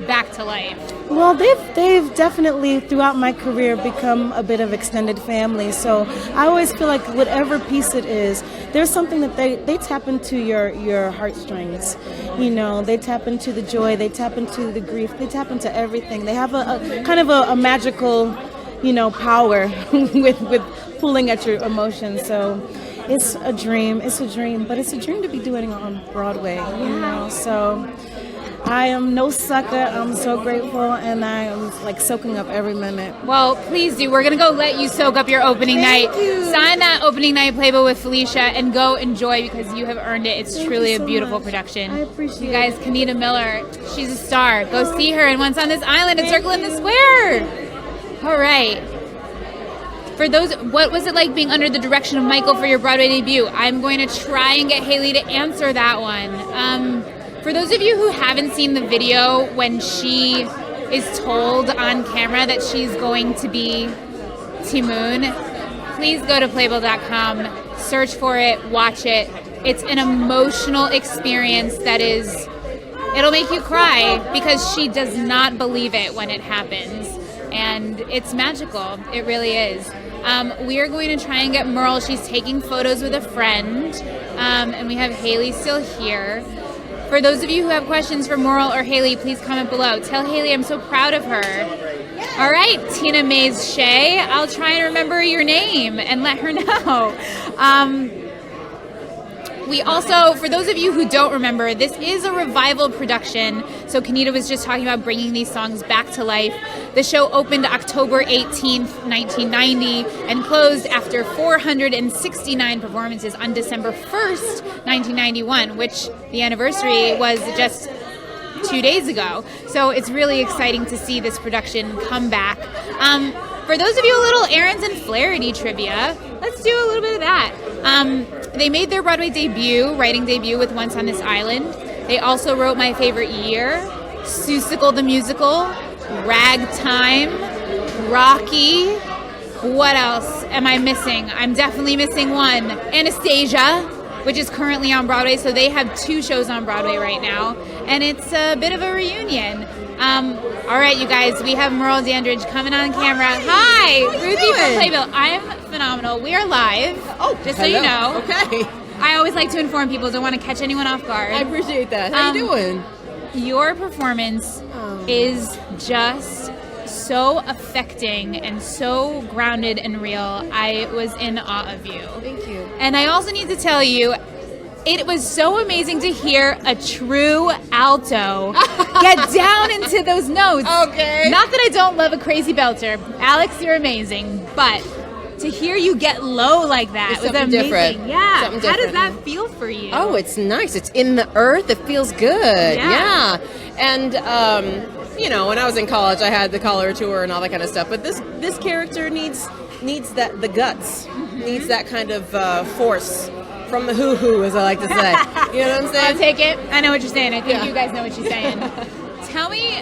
back to life. Well, they've definitely throughout my career become a bit of extended family. So I always feel like whatever piece it is, there's something that they tap into your heartstrings. They tap into the joy, they tap into the grief, they tap into everything. They have a kind of a magical, power with pulling at your emotions. So it's a dream, but it's a dream to be doing it on Broadway, So I am no sucker. I'm so grateful, and I am like soaking up every minute. Well, please do. We're going to go let you soak up your opening night. Sign that opening night Playbill with Felicia and go enjoy because you have earned it. It's truly a beautiful production. I appreciate you guys, Kenita Miller, she's a star. Go see her and Once on This Island and Circle in the Square. All right. For those, what was it like being under the direction of Michael for your Broadway debut? I'm going to try and get Haley to answer that one. For those of you who haven't seen the video when she is told on camera that she's going to be Timoon, please go to Playbill.com, search for it, watch it. It's an emotional experience it'll make you cry because she does not believe it when it happens. And it's magical. It really is. We are going to try and get Merle. She's taking photos with a friend. And we have Haley still here. For those of you who have questions for Merle or Haley, please comment below. Tell Haley I'm so proud of her. All right, Tina Mays Shea. I'll try and remember your name and let her know. We also, for those of you who don't remember, this is a revival production. So Kenita was just talking about bringing these songs back to life. The show opened October 18th, 1990, and closed after 469 performances on December 1st, 1991, which the anniversary was just 2 days ago. So it's really exciting to see this production come back. For those of you a little Aaron's and Flaherty trivia, let's do a little bit of that. They made their Broadway writing debut with Once on This Island. They also wrote My Favorite Year, Seussical the Musical, Ragtime, Rocky. What else am I missing? I'm definitely missing one. Anastasia, which is currently on Broadway. So they have 2 shows on Broadway right now. And it's a bit of a reunion. All right, you guys, we have Merle Dandridge coming on camera. Hi, Ruthie from Playbill. I'm phenomenal. We are live. Oh, just so you know. Okay. I always like to inform people. Don't want to catch anyone off guard. I appreciate that. How you doing? Your performance is just so affecting and so grounded and real. I was in awe of you. Thank you. And I also need to tell you, it was so amazing to hear a true alto get down into those notes. Okay. Not that I don't love a crazy belter. Alex, you're amazing. But to hear you get low like that was amazing. Different. Yeah. Something How does different. that feel for you? Oh, it's nice. It's in the earth. It feels good. Yeah. And when I was in college, I had the collar tour and all that kind of stuff. But this character needs that the guts, needs that kind of force. From the hoo-hoo, as I like to say. You know what I'm saying? I'll take it. I know what you're saying. I think you guys know what she's saying. Tell me,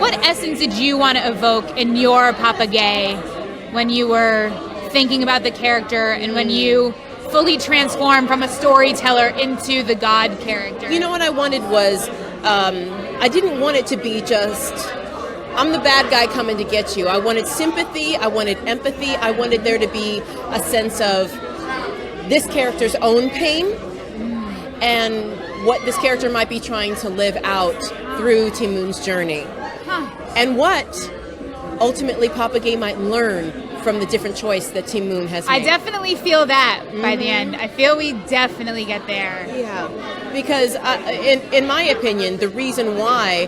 what essence did you want to evoke in your Papa Gay when you were thinking about the character and when you fully transformed from a storyteller into the God character? You know what I wanted was, I didn't want it to be just, I'm the bad guy coming to get you. I wanted sympathy. I wanted empathy. I wanted there to be a sense of this character's own pain and what this character might be trying to live out through Ti Moon's journey. And what ultimately Papa Gay might learn from the different choice that Ti Moon has made. I definitely feel that by the end. I feel we definitely get there. Yeah, because in my opinion, the reason why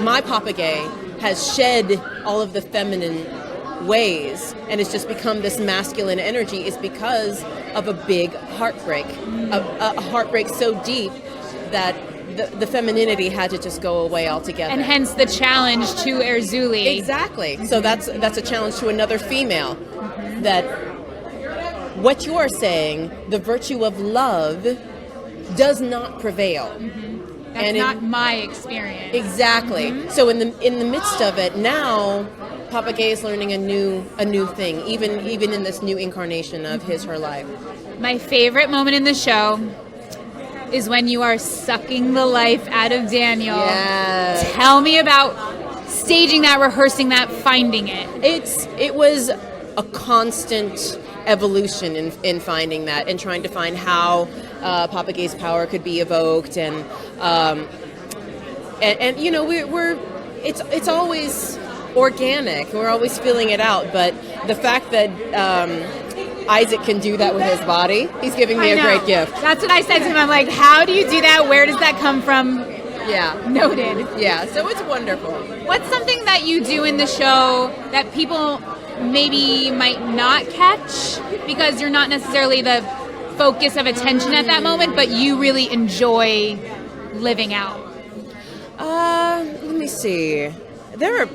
my Papa Gay has shed all of the feminine ways and it's just become this masculine energy is because of a big heartbreak, a heartbreak so deep that the femininity had to just go away altogether. And hence the challenge to Erzulie. Exactly. So that's a challenge to another female, that what you are saying, the virtue of love, does not prevail. That's not my experience. Exactly. So in the midst of it now, Papa Gay is learning a new thing, even in this new incarnation of her life. My favorite moment in the show is when you are sucking the life out of Daniel. Yes. Tell me about staging that, rehearsing that, finding it. It was a constant evolution in finding that and trying to find how Papa Gay's power could be evoked and you know it's always organic. We're always feeling it out, but the fact that Isaac can do that with his body, he's giving me a great gift. That's what I said to him. I'm like, how do you do that? Where does that come from? Yeah. Noted. Yeah, so it's wonderful. What's something that you do in the show that people maybe might not catch because you're not necessarily the focus of attention at that moment, but you really enjoy living out? Let me see. There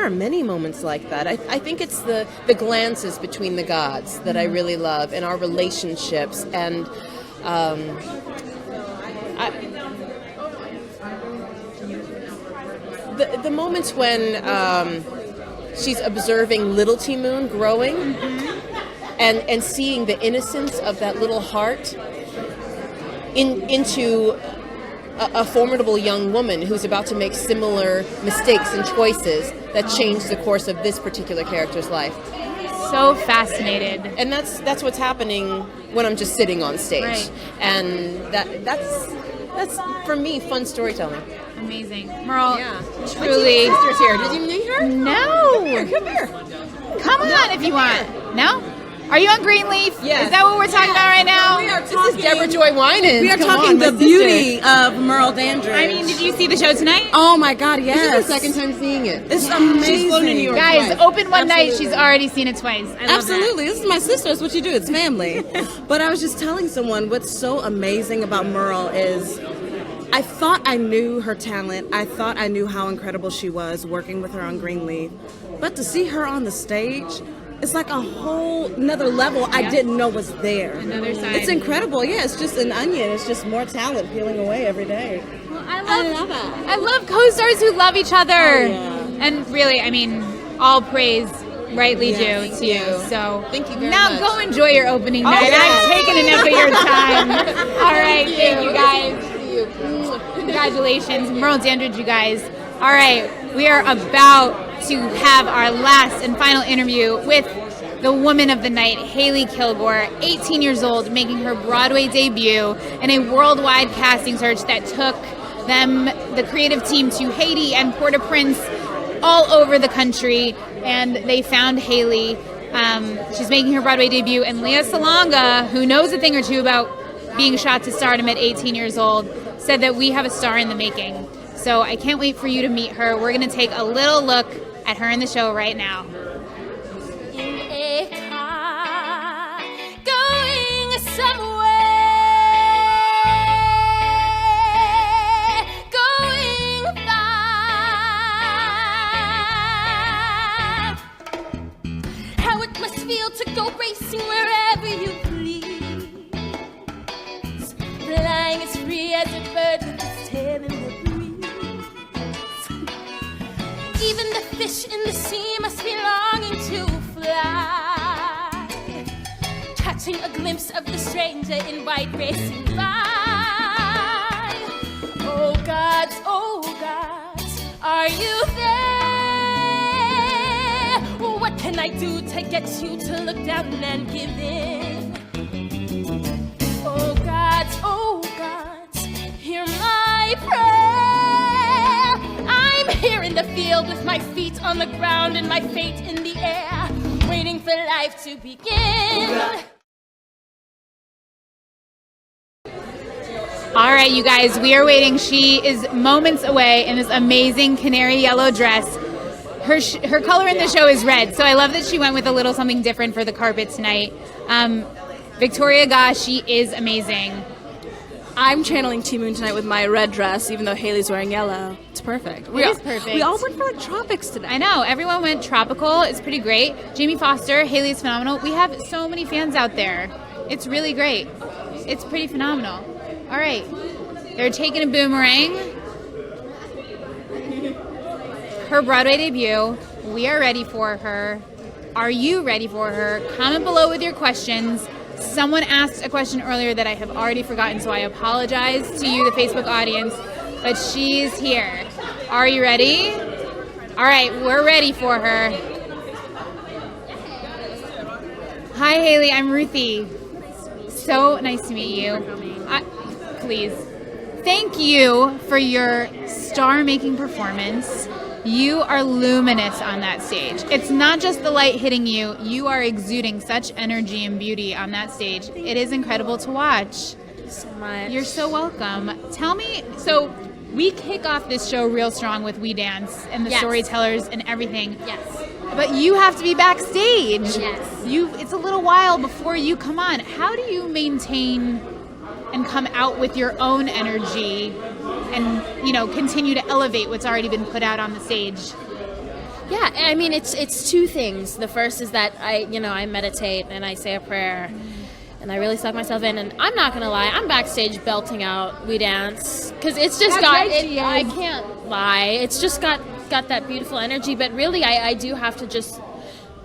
are many moments like that. I think it's the glances between the gods that I really love, and our relationships, and the moments when she's observing little Ti Moon growing, and seeing the innocence of that little heart into a formidable young woman who's about to make similar mistakes and choices that change the course of this particular character's life. So fascinated. And that's what's happening when I'm just sitting on stage. Right. And that's for me fun storytelling. Amazing. Merle, My truly. sister's here. Did you meet her? No. Come here. Come on if you want. No? Are you on Greenleaf? Yes. Is that what we're talking about right now? We are This talking. is Joy Winans. We are Come talking on, my the sister. beauty of Merle Dandridge. I mean, did you see the show tonight? Oh my God, yes. This is her second time seeing it. It's amazing. She's flown to New York Guys, twice. open one night. Absolutely. She's already seen it twice. I love Absolutely. This is my sister. It's what you do. It's family. But I was just telling someone what's so amazing about Merle is I thought I knew her talent. I thought I knew how incredible she was working with her on Greenleaf. But to see her on the stage, it's like a whole another level I didn't know was there. Another side. It's incredible. Yeah, it's just an onion. It's just more talent peeling away every day. Well, I love co-stars who love each other. And really, I mean, all praise rightly due to you. So thank you very now much. go enjoy your opening night. yes. I've taken enough of your time. All right, thank you guys. Congratulations, Merle Dandridge, you guys. All right, we are about to have our last and final interview with the woman of the night, Haley Kilgore, 18 years old, making her Broadway debut in a worldwide casting search that took them, the creative team, to Haiti and Port-au-Prince, all over the country, and they found Haley. She's making her Broadway debut, and Lea Salonga, who knows a thing or two about being shot to stardom at 18 years old, said that we have a star in the making. So I can't wait for you to meet her. We're going to take a little look at her in the show right now. In a car, going somewhere, going far. How it must feel to go racing wherever you please, flying as free as a bird with its tail in the breeze. Even the fish in the sea must be longing to fly, catching a glimpse of the stranger in white racing by. Oh gods, are you there? What can I do to get you to look down and give in? Oh gods, hear my prayer. I'm here in the field with my feet on the ground and my fate in the air, waiting for life to begin. All right, you guys, we are waiting. She is moments away in this amazing canary yellow dress. Her color in the show is red, so I love that she went with a little something different for the carpet tonight. Victoria Goss, she is amazing. I'm channeling T Moon tonight with my red dress, even though Haley's wearing yellow. It's perfect. It is perfect. We all went for like tropics today. I know. Everyone went tropical. It's pretty great. Jamie Foster, Haley's phenomenal. We have so many fans out there. It's really great. It's pretty phenomenal. All right. They're taking a boomerang. Her Broadway debut. We are ready for her. Are you ready for her? Comment below with your questions. Someone asked a question earlier that I have already forgotten, so I apologize to you, the Facebook audience, but she's here. Are you ready? All right, we're ready for her. Hi, Haley. I'm Ruthie. So nice to meet you. Please. Thank you for your star-making performance. You are luminous on that stage. It's not just the light hitting you. You are exuding such energy and beauty on that stage. It is incredible to watch. Thank you so much. You're so welcome. Tell me, so we kick off this show real strong with We Dance and the storytellers and everything. Yes. But you have to be backstage. Yes. It's a little while before you come on. How do you maintain and come out with your own energy and, continue to elevate what's already been put out on the stage? Yeah, I mean, it's two things. The first is that I meditate and I say a prayer and I really suck myself in. And I'm not going to lie, I'm backstage belting out We Dance because it's just I can't lie. It's just got that beautiful energy. But really, I do have to just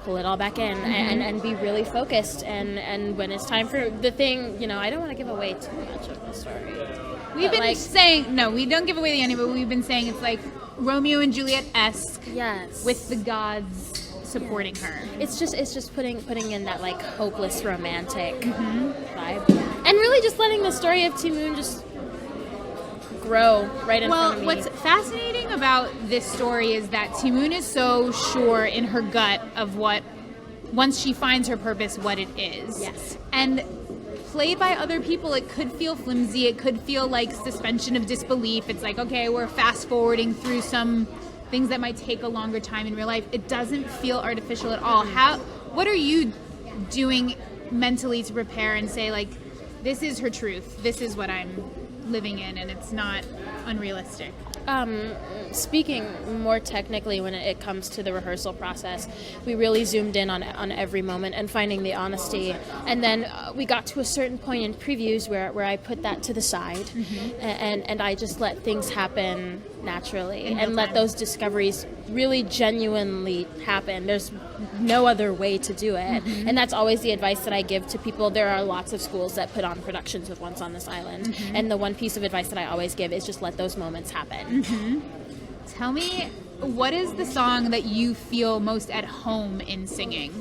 pull it all back in and be really focused. And when it's time for the thing, I don't want to give away too much of the story. We've been saying, no, we don't give away the ending, but we've been saying it's like Romeo and Juliet-esque. Yes. With the gods supporting her. It's just putting in that like hopeless romantic vibe. And really just letting the story of T Moon just grow right in front of me. Well, what's fascinating about this story is that T Moon is so sure in her gut of what, once she finds her purpose, what it is. Yes. And played by other people, it could feel flimsy. It could feel like suspension of disbelief. It's like, okay, we're fast forwarding through some things that might take a longer time in real life. It doesn't feel artificial at all. What are you doing mentally to prepare and say, like, this is her truth, this is what I'm living in, and it's not unrealistic? Speaking more technically, when it comes to the rehearsal process, we really zoomed in on every moment and finding the honesty. And then we got to a certain point in previews where I put that to the side, and I just let things happen naturally and let those discoveries really genuinely happen. There's no other way to do it. And that's always the advice that I give to people. There are lots of schools that put on productions with Once on This Island, and the one piece of advice that I always give is just let those moments happen. Tell me, what is the song that you feel most at home in singing?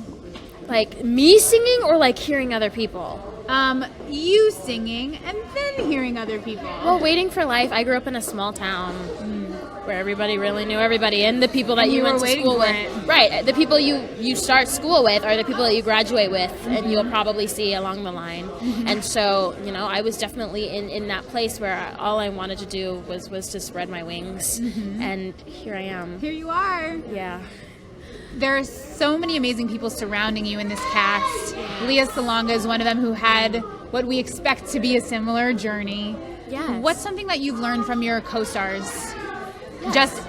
Like me singing or like hearing other people? You singing and then hearing other people. Well, Waiting for Life, I grew up in a small town where everybody really knew everybody, and the people that you went to school with. Right, the people you start school with are the people that you graduate with, and you'll probably see along the line. And so, I was definitely in that place where all I wanted to do was to spread my wings, and here I am. Here you are. Yeah. There are so many amazing people surrounding you in this cast. Leah Salonga is one of them, who had what we expect to be a similar journey. Yes. What's something that you've learned from your co-stars?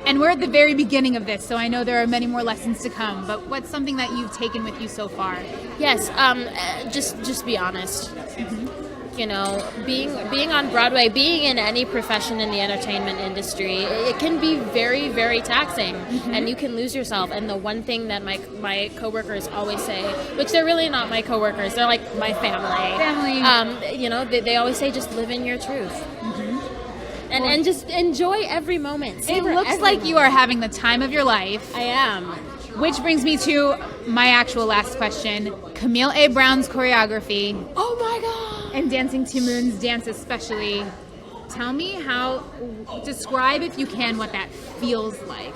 And we're at the very beginning of this, so I know there are many more lessons to come, but what's something that you've taken with you so far? Yes, just be honest. Being on Broadway, being in any profession in the entertainment industry, it can be very, very taxing, and you can lose yourself. And the one thing that my coworkers always say, which they're really not my coworkers, they're like my family. They always say, just live in your truth. And just enjoy every moment. Savor it looks every like moment. You are having the time of your life. I am. Which brings me to my actual last question. Camille A. Brown's choreography. Oh my God! And Dancing to Moon's dance especially. Tell me describe if you can what that feels like.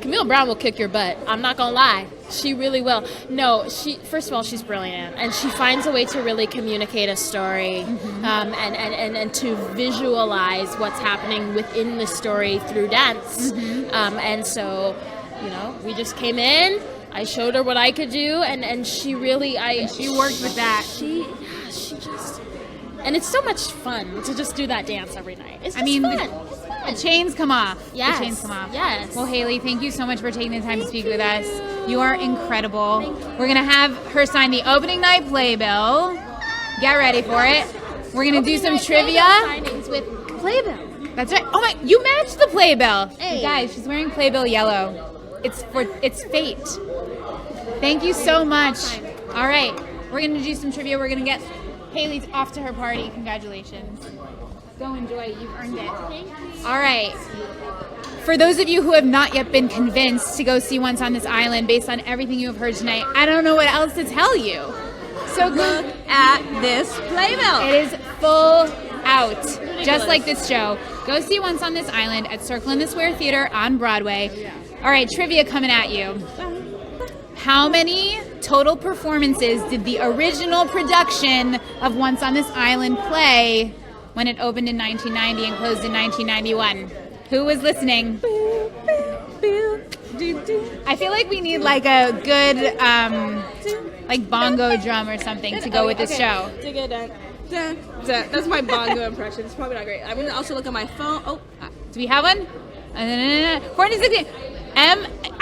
Camille Brown will kick your butt. I'm not gonna lie. She really will. No, first of all, she's brilliant, and she finds a way to really communicate a story, and to visualize what's happening within the story through dance. And so, we just came in. I showed her what I could do, and she really, she worked with that. She just, and it's so much fun to just do that dance every night. It's just fun. The chains come off. Yes. The chains come off. Yes. Well, Haley, thank you so much for taking the time to speak with us. You are incredible. We're going to have her sign the opening night playbill. Get ready for it. We're going to do some trivia. Signings with Playbill. That's right. Oh my, you matched the playbill. Hey. You guys, she's wearing playbill yellow. It's fate. Thank you so much. All right. We're going to do some trivia. We're going to get Haley off to her party. Congratulations. Go enjoy it. You've earned it. Thank you. All right. For those of you who have not yet been convinced to go see Once on This Island based on everything you have heard tonight, I don't know what else to tell you. So look at this playbill. It is full out, just like this show. Go see Once on This Island at Circle in the Square Theater on Broadway. All right, trivia coming at you. How many total performances did the original production of Once on This Island play when it opened in 1990 and closed in 1991? Who was listening? I feel like we need like a good like bongo drum or something to go with this show. That's my bongo impression. It's probably not great. I'm going to also look at my phone. Oh, do we have one? 460.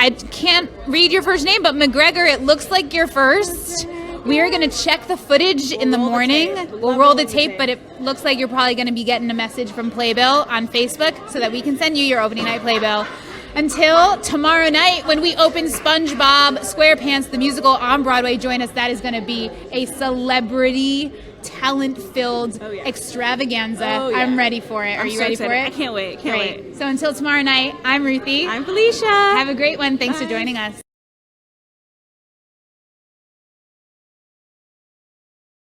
I can't read your first name, but McGregor, it looks like you're first. We are going to check the footage in the morning. We'll roll the tape, but it looks like you're probably going to be getting a message from Playbill on Facebook so that we can send you your opening night Playbill. Until tomorrow night when we open SpongeBob SquarePants, the musical on Broadway, join us. That is going to be a celebrity, talent-filled extravaganza. I'm ready for it. Are you ready for it? I can't wait. Can't wait. So until tomorrow night, I'm Ruthie. I'm Felicia. Have a great one. Thanks for joining us.